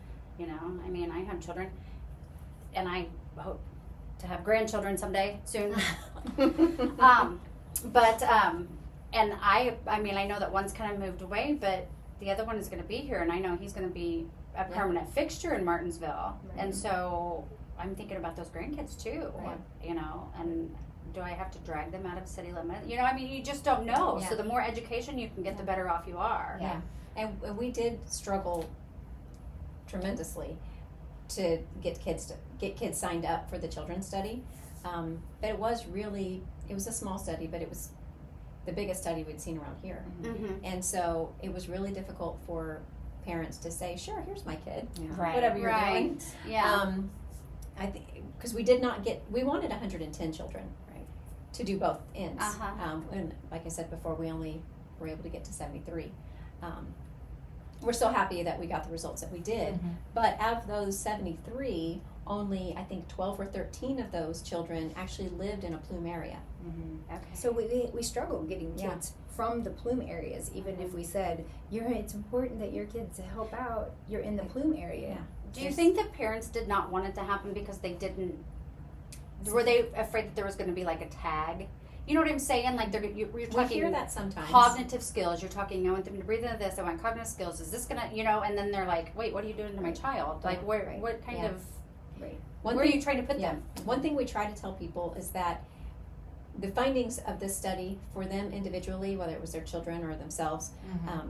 You know, I mean, I have children, and I hope to have grandchildren someday soon. And I mean, I know that one's kind of moved away, but the other one is going to be here, and I know he's going to be a permanent fixture in Martinsville. Right. And so I'm thinking about those grandkids too. Right. You know, and do I have to drag them out of city limit? You know, I mean, you just don't know. Yeah. So the more education you can get, the better off you are. Yeah, and we did struggle tremendously to get kids signed up for the children's study, but it was a small study, but it was the biggest study we'd seen around here, Mm-hmm. and so it was really difficult for parents to say, "Sure, here's my kid, Right. whatever you're doing." Yeah. I think because we wanted 110 children, right, to do both ends. Uh-huh. And like I said before, we only were able to get to 73. We're so happy that we got the results that we did. Mhm. But out of those 73, only I think 12 or 13 of those children actually lived in a plume area. Okay. So we struggle getting Yeah. kids from the plume areas, even if we said it's important that your kids help out. You're in the plume area. Yeah. Do you think that parents did not want it to happen because they didn't? Were they afraid that there was going to be like a tag? You know what I'm saying? Like you're We talking hear that sometimes. cognitive skills. You're talking. I want them to breathe into this. I want cognitive skills. Is this gonna? And then they're like, wait, what are you doing to my child? Like, where? Right. What kind Yeah. of? Right. One Where are thing- you trying to put Yeah. them? One thing we try to tell people is that the findings of this study for them individually, whether it was their children or themselves, Mhm.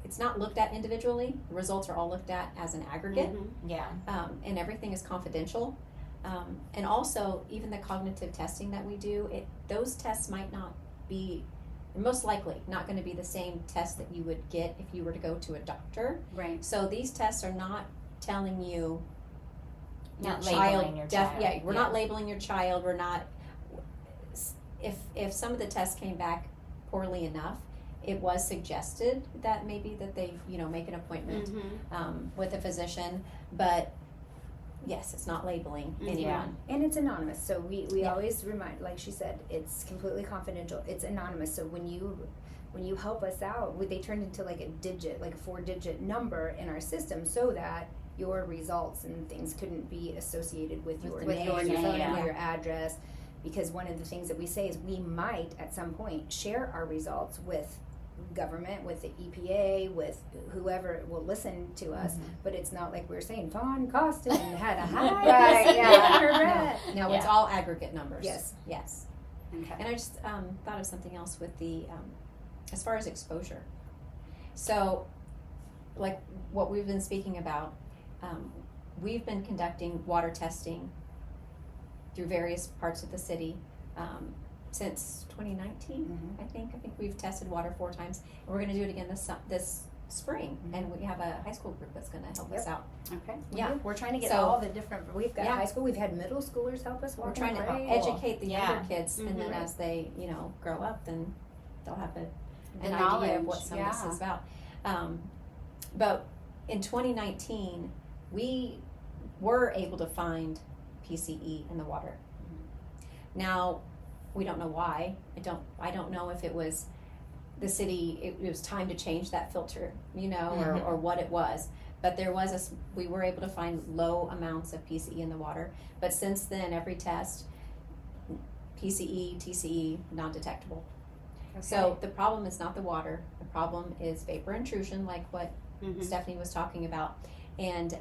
it's not looked at individually. The results are all looked at as an aggregate. Mhm. Yeah. And everything is confidential. And also, even the cognitive testing that we do, those tests might not be, most likely, not going to be the same test that you would get if you were to go to a doctor. Right. So these tests are not telling you Not your labeling your child. Yeah, we're not Yeah. labeling your child. We're not. If some of the tests came back poorly enough, it was suggested that maybe that they make an appointment Mm-hmm. with a physician, but yes, it's not labeling Mhm. anyone. And it's anonymous, so we Yeah. always remind, like she said, it's completely confidential. It's anonymous, so when you help us out, they turned into like a 4-digit number in our system, so that your results and things couldn't be associated with your With name, your your phone name, number, yeah. your address. Because one of the things that we say is we might at some point share our results with government, with the EPA, with whoever will listen to us, but it's not like we're saying Fawn Costin had a high Right, yeah. No, it's Yeah. all aggregate numbers. Yes. Yes. Okay. And I just thought of something else with the, as far as exposure. So, like what we've been speaking about, we've been conducting water testing through various parts of the city since 2019. Mhm. I think we've tested water 4 times, and we're going to do it again this spring. And we have a high school group that's going to help us out. Okay. Yeah. We're trying to get So- all the different, we've got Yeah. high school, we've had middle schoolers help us walk. We're trying to in the parade. educate the younger Yeah. kids, and then Mhm. as they grow up, then they'll have an knowledge, idea of what some of this is about. But in 2019, we were able to find PCE in the water. Now, we don't know why. I don't know if it was the city, it was time to change that filter, or what it was. But we were able to find low amounts of PCE in the water. But since then, every test, PCE, TCE, non-detectable. Okay. So the problem is not the water. The problem is vapor intrusion, like what Stephanie was talking about. And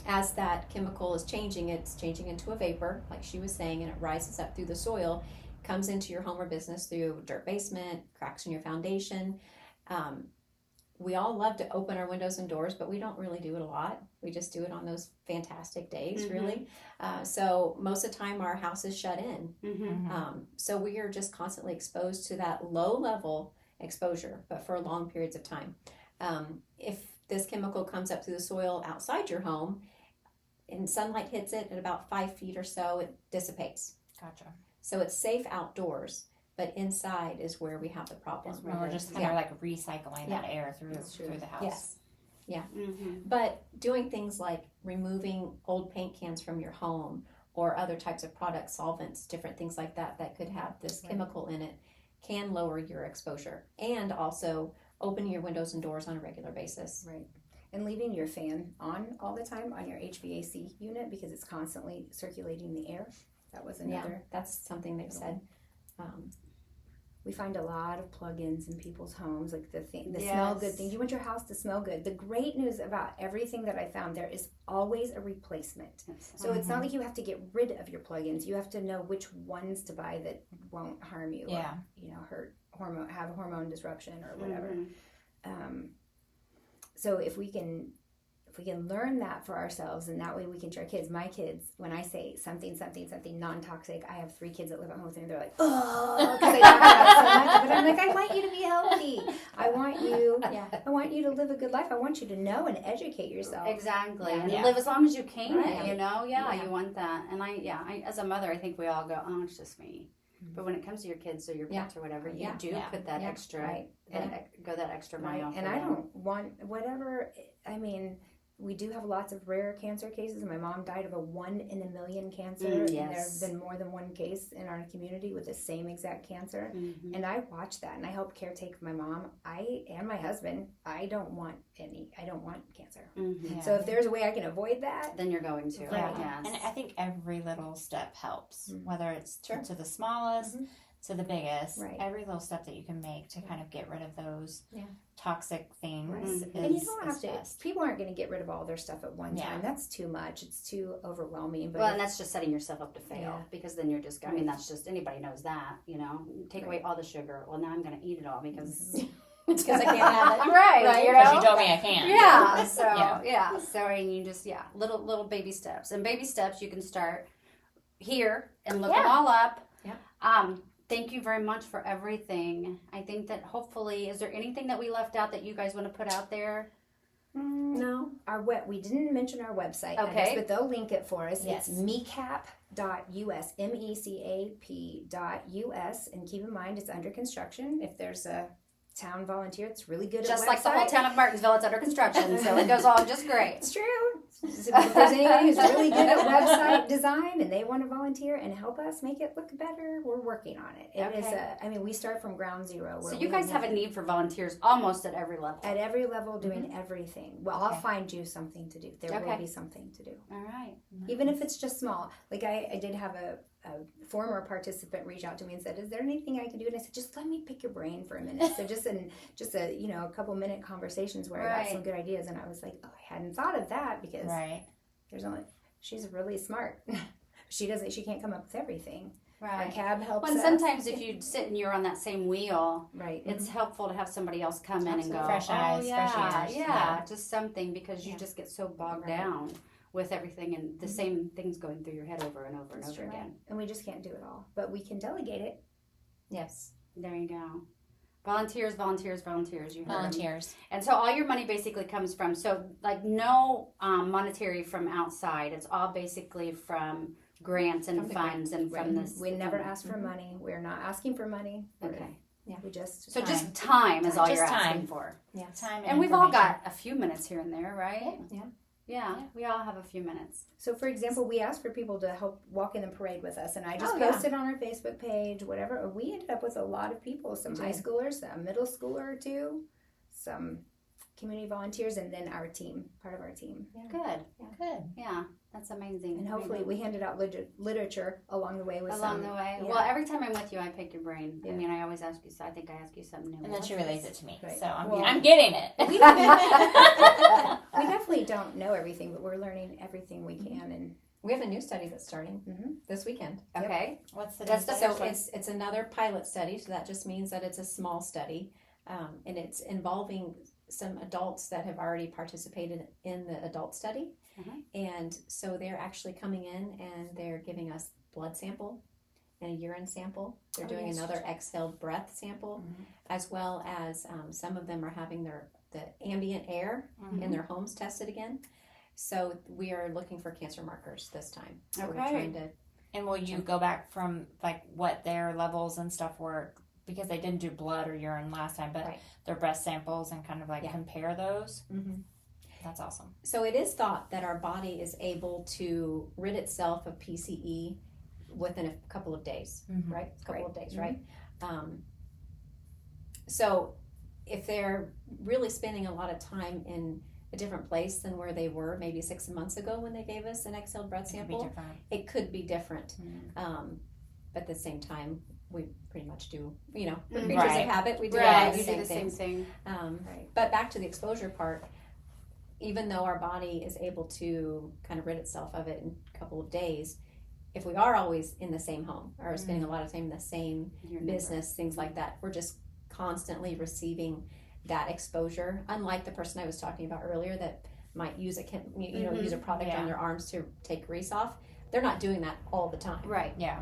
as that chemical is changing, it's changing into a vapor, like she was saying, and it rises up through the soil, comes into your home or business through dirt basement, cracks in your foundation. We all love to open our windows and doors, but we don't really do it a lot. We just do it on those fantastic days, really. So most of the time our house is shut in. So we are just constantly exposed to that low level exposure, but for long periods of time. If this chemical comes up through the soil outside your home and sunlight hits it at about 5 feet or so, it dissipates. Gotcha. So it's safe outdoors. But inside is where we have the problem. Where we're just kind of like recycling that air through the house. Yes. Yeah. But doing things like removing old paint cans from your home or other types of products, solvents, different things like that could have this chemical in it can lower your exposure. And also opening your windows and doors on a regular basis. Right. And leaving your fan on all the time on your HVAC unit because it's constantly circulating the air. That was another. Yeah, that's something they've said. We find a lot of plug-ins in people's homes, like the smell good things. You want your house to smell good. The great news about everything that I found, there is always a replacement. So it's not like you have to get rid of your plug-ins. You have to know which ones to buy that won't harm you or hurt have a hormone disruption or whatever. So if we can learn that for ourselves, and that way we can teach our kids. My kids, when I say something non-toxic, I have 3 kids that live at home with me, and they're like, oh, because I talk about so much. But I'm like, I want you to be healthy. I want you to live a good life. I want you to know and educate yourself. Exactly. And live as long as you can, Right. you want that. And I as a mother, I think we all go, oh, it's just me. But when it comes to your kids or your pets or whatever, you do put that extra, go that extra mile. And I don't want whatever, we do have lots of rare cancer cases. My mom died of a 1 in a million cancer. And there have been more than one case in our community with the same exact cancer. And I watch that and I help caretake my mom. And my husband. I don't want cancer. So if there's a way I can avoid that, then you're going to. Right. Yes. And I think every little step helps, whether it's to the smallest, to the biggest. Right. Every little step that you can make to kind of get rid of those toxic things is and you don't have to. best. People aren't going to get rid of all their stuff at one time. That's too much. It's too overwhelming. But and that's just setting yourself up to fail because then you're just. That's just anybody knows that. Take away all the sugar. Well, now I'm going to eat it all because I can't have it. right. Because you told me I can't. Yeah. So So and you just little baby steps, and baby steps you can start here and look them all up. Yeah. Thank you very much for everything. I think that hopefully, is there anything that we left out that you guys want to put out there? No. We didn't mention our website. Okay. But they'll link it for us. Yes. It's MeCAP.us, MECAP.us. And keep in mind, it's under construction. If there's a town volunteer, it's really good Just at like the whole town of Martinsville, it's under construction, so it goes on just great. It's true. If there's anyone who's really good at website design and they want to volunteer and help us make it look better, we're working on it. It is we start from ground zero. So you guys have a need for volunteers almost at every level. At every level, doing everything. Well, I'll find you something to do. There will be something to do. All right. Even if it's just small. Like I did have a former participant reach out to me and said, "Is there anything I can do?" And I said, "Just let me pick your brain for a minute." So just a couple minute conversations where I got some good ideas, and I was like, "Oh, I hadn't thought of that because she's really smart. She can't come up with everything." Right. Our cab helps us. Sometimes if you sit and you're on that same wheel, it's Mm-hmm. helpful to have somebody else come in and go, fresh eyes, fresh ears. Yeah, just something because you just get so bogged down with everything and the same things going through your head over and over and over again. And we just can't do it all, but we can delegate it. Yes. There you go. Volunteers. You heard Volunteers. them. And so all your money basically comes from, no monetary from outside. It's all basically from grants and funds and from this. We never ask for money. We're not asking for money. Okay. We just So just time is all Just you're time. asking for. Yeah. Time And we've all information. got a few minutes here and there, right? Yeah. Yeah, we all have a few minutes. So, for example, we asked for people to help walk in the parade with us, and I just Oh, yeah. posted on our Facebook page, whatever. We ended up with a lot of people, some high schoolers, a middle schooler or two, some community volunteers, and then our team, part of our team. Good. Good. Yeah, that's amazing. And hopefully we handed out literature along the way with along some. the way. Yeah. Well, every time I'm with you, I pick your brain. I Yeah. mean, I always ask you. So I think I ask you something new. And then she relays it to me. Right. So Well- I'm getting it. We definitely don't know everything, but we're learning everything we can. And We have a new study that's starting Mhm. this weekend. Okay. What's the That's the So first one. it's another pilot study, so that just means that it's a small study, and it's involving some adults that have already participated in the adult study, and so they're actually coming in and they're giving us blood sample and a urine sample. They're doing another exhaled breath sample, as well as some of them are having the ambient air in their homes tested again. So we are looking for cancer markers this time. So we're trying to. And will you go back from like what their levels and stuff were, because they didn't do blood or urine last time, but Right. their breast samples, and kind of like Yeah. compare those? Mhm. That's awesome. So it is thought that our body is able to rid itself of PCE within a couple of days, right? A couple of days, right? So if they're really spending a lot of time in a different place than where they were maybe 6 months ago when they gave us an exhaled breath It could be sample, different. it could be different. But at the same time, we pretty much do, we're creatures Right. of habit. We do Right. all the You do same the same things. thing. But back to the exposure part, even though our body is able to kind of rid itself of it in a couple of days, if we are always in the same home or spending a lot of time in the same business, things like that, we're just constantly receiving that exposure. Unlike the person I was talking about earlier that might use use a product on their arms to take grease off, they're not doing that all the time. Right. Yeah.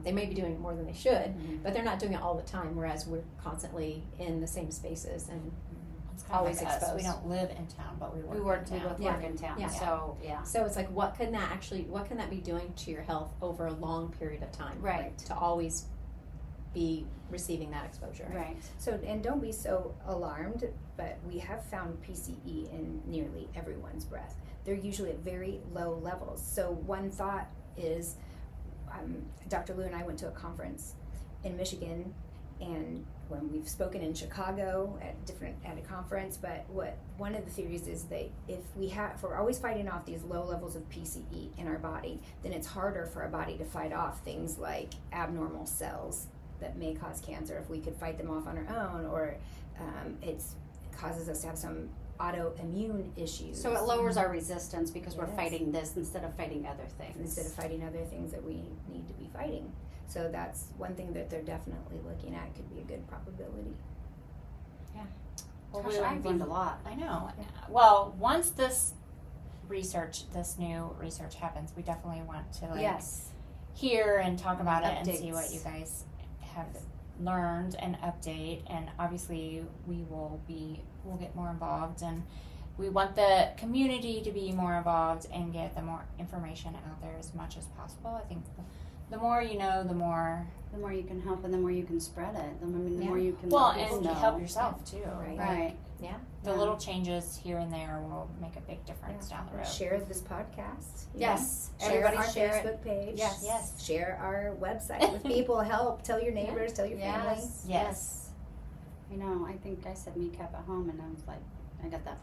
They may be doing it more than they should, but they're not doing it all the time, whereas we're constantly in the same spaces and It's kind always of like us. exposed. We don't live in town, but we work. We work. in We town. both work in town. Yeah. So yeah. so it's like what can that be doing to your health over a long period of time? Right. To always be receiving that exposure. Right. So, and don't be so alarmed, but we have found PCE in nearly everyone's breath. They're usually at very low levels. So one thought is, Dr. Lou and I went to a conference in Michigan, and when we've spoken in Chicago at a conference, but one of the theories is that if we're always fighting off these low levels of PCE in our body, then it's harder for our body to fight off things like abnormal cells that may cause cancer if we could fight them off on our own, or it causes us to have some autoimmune issues. So it lowers our resistance because we're Yes. fighting this instead of fighting other things. instead of fighting other things that we need to be fighting. So that's one thing that they're definitely looking at, could be a good probability. Well, Gosh, we would I've be- learned a lot. I know. Well, once this new research happens, we definitely want to Yes. hear and talk about it and see Updates. what you guys have learned and update. And obviously we'll get more involved, and we want the community to be more involved and get the more information out there as much as possible. I think the more you know, the more The more you can help and the more you can spread it. The more you can well, let people and know. help yourself too. Right. Right. Yeah. The Yeah. little changes here and there will make a big difference down the road. Share this podcast. Yes. Share Everybody our share it. Facebook page. Yes. Yes. Share our website with people. Help. Tell your neighbors. Tell your family. Yes. Yes. You know, I think I said MeCAP at home, and I was like, I got that.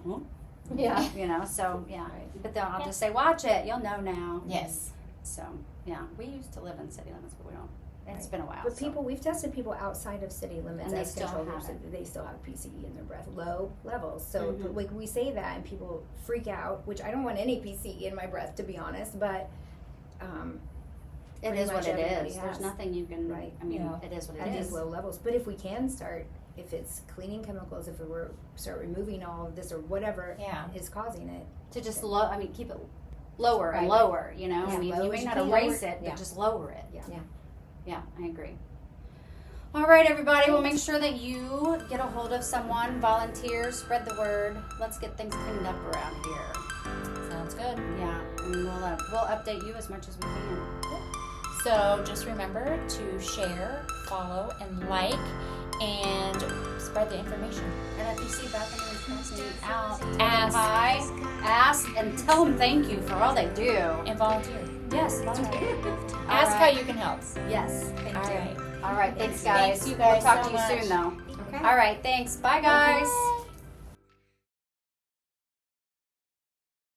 Yeah. You know, so yeah. But then I'll just say, watch it. You'll know now. Yes. So yeah, we used to live in city limits, but we don't. It's Right. been a while. But so. we've tested people outside of city limits And they as still controllers, have and they still have PCE in their breath, low levels. So Mhm. like we say that, and people freak out, which I don't want any PCE in my breath, to be honest. But It pretty is what much it everybody is. has. There's nothing you can. Right. I mean, Yeah. it is what at it these is. low levels. But if we can start, if it's cleaning chemicals, if we start removing all of this or whatever Yeah. is causing it, To just keep it lower and Right. lower. You know, Yeah, I mean, low you as may you not can. erase Lower- it, but yeah. just lower it. Yeah. Yeah. Yeah, I agree. All right, everybody. Well, make sure that you get a hold of someone, volunteer, spread the word. Let's get things cleaned up around here. Sounds good. Yeah, and we'll update you as much as we can. So just remember to share, follow, and like. and spread the information. And if you see Bethany and Christy out, Ask. hi, ask, and tell them thank you for all they do. And volunteer. Yes, volunteer. Ask All how right. you can help. Yes, thank All you. right. All right, thanks guys. Thanks you guys We'll talk so to you much. soon though. Okay. All right, thanks. Bye guys.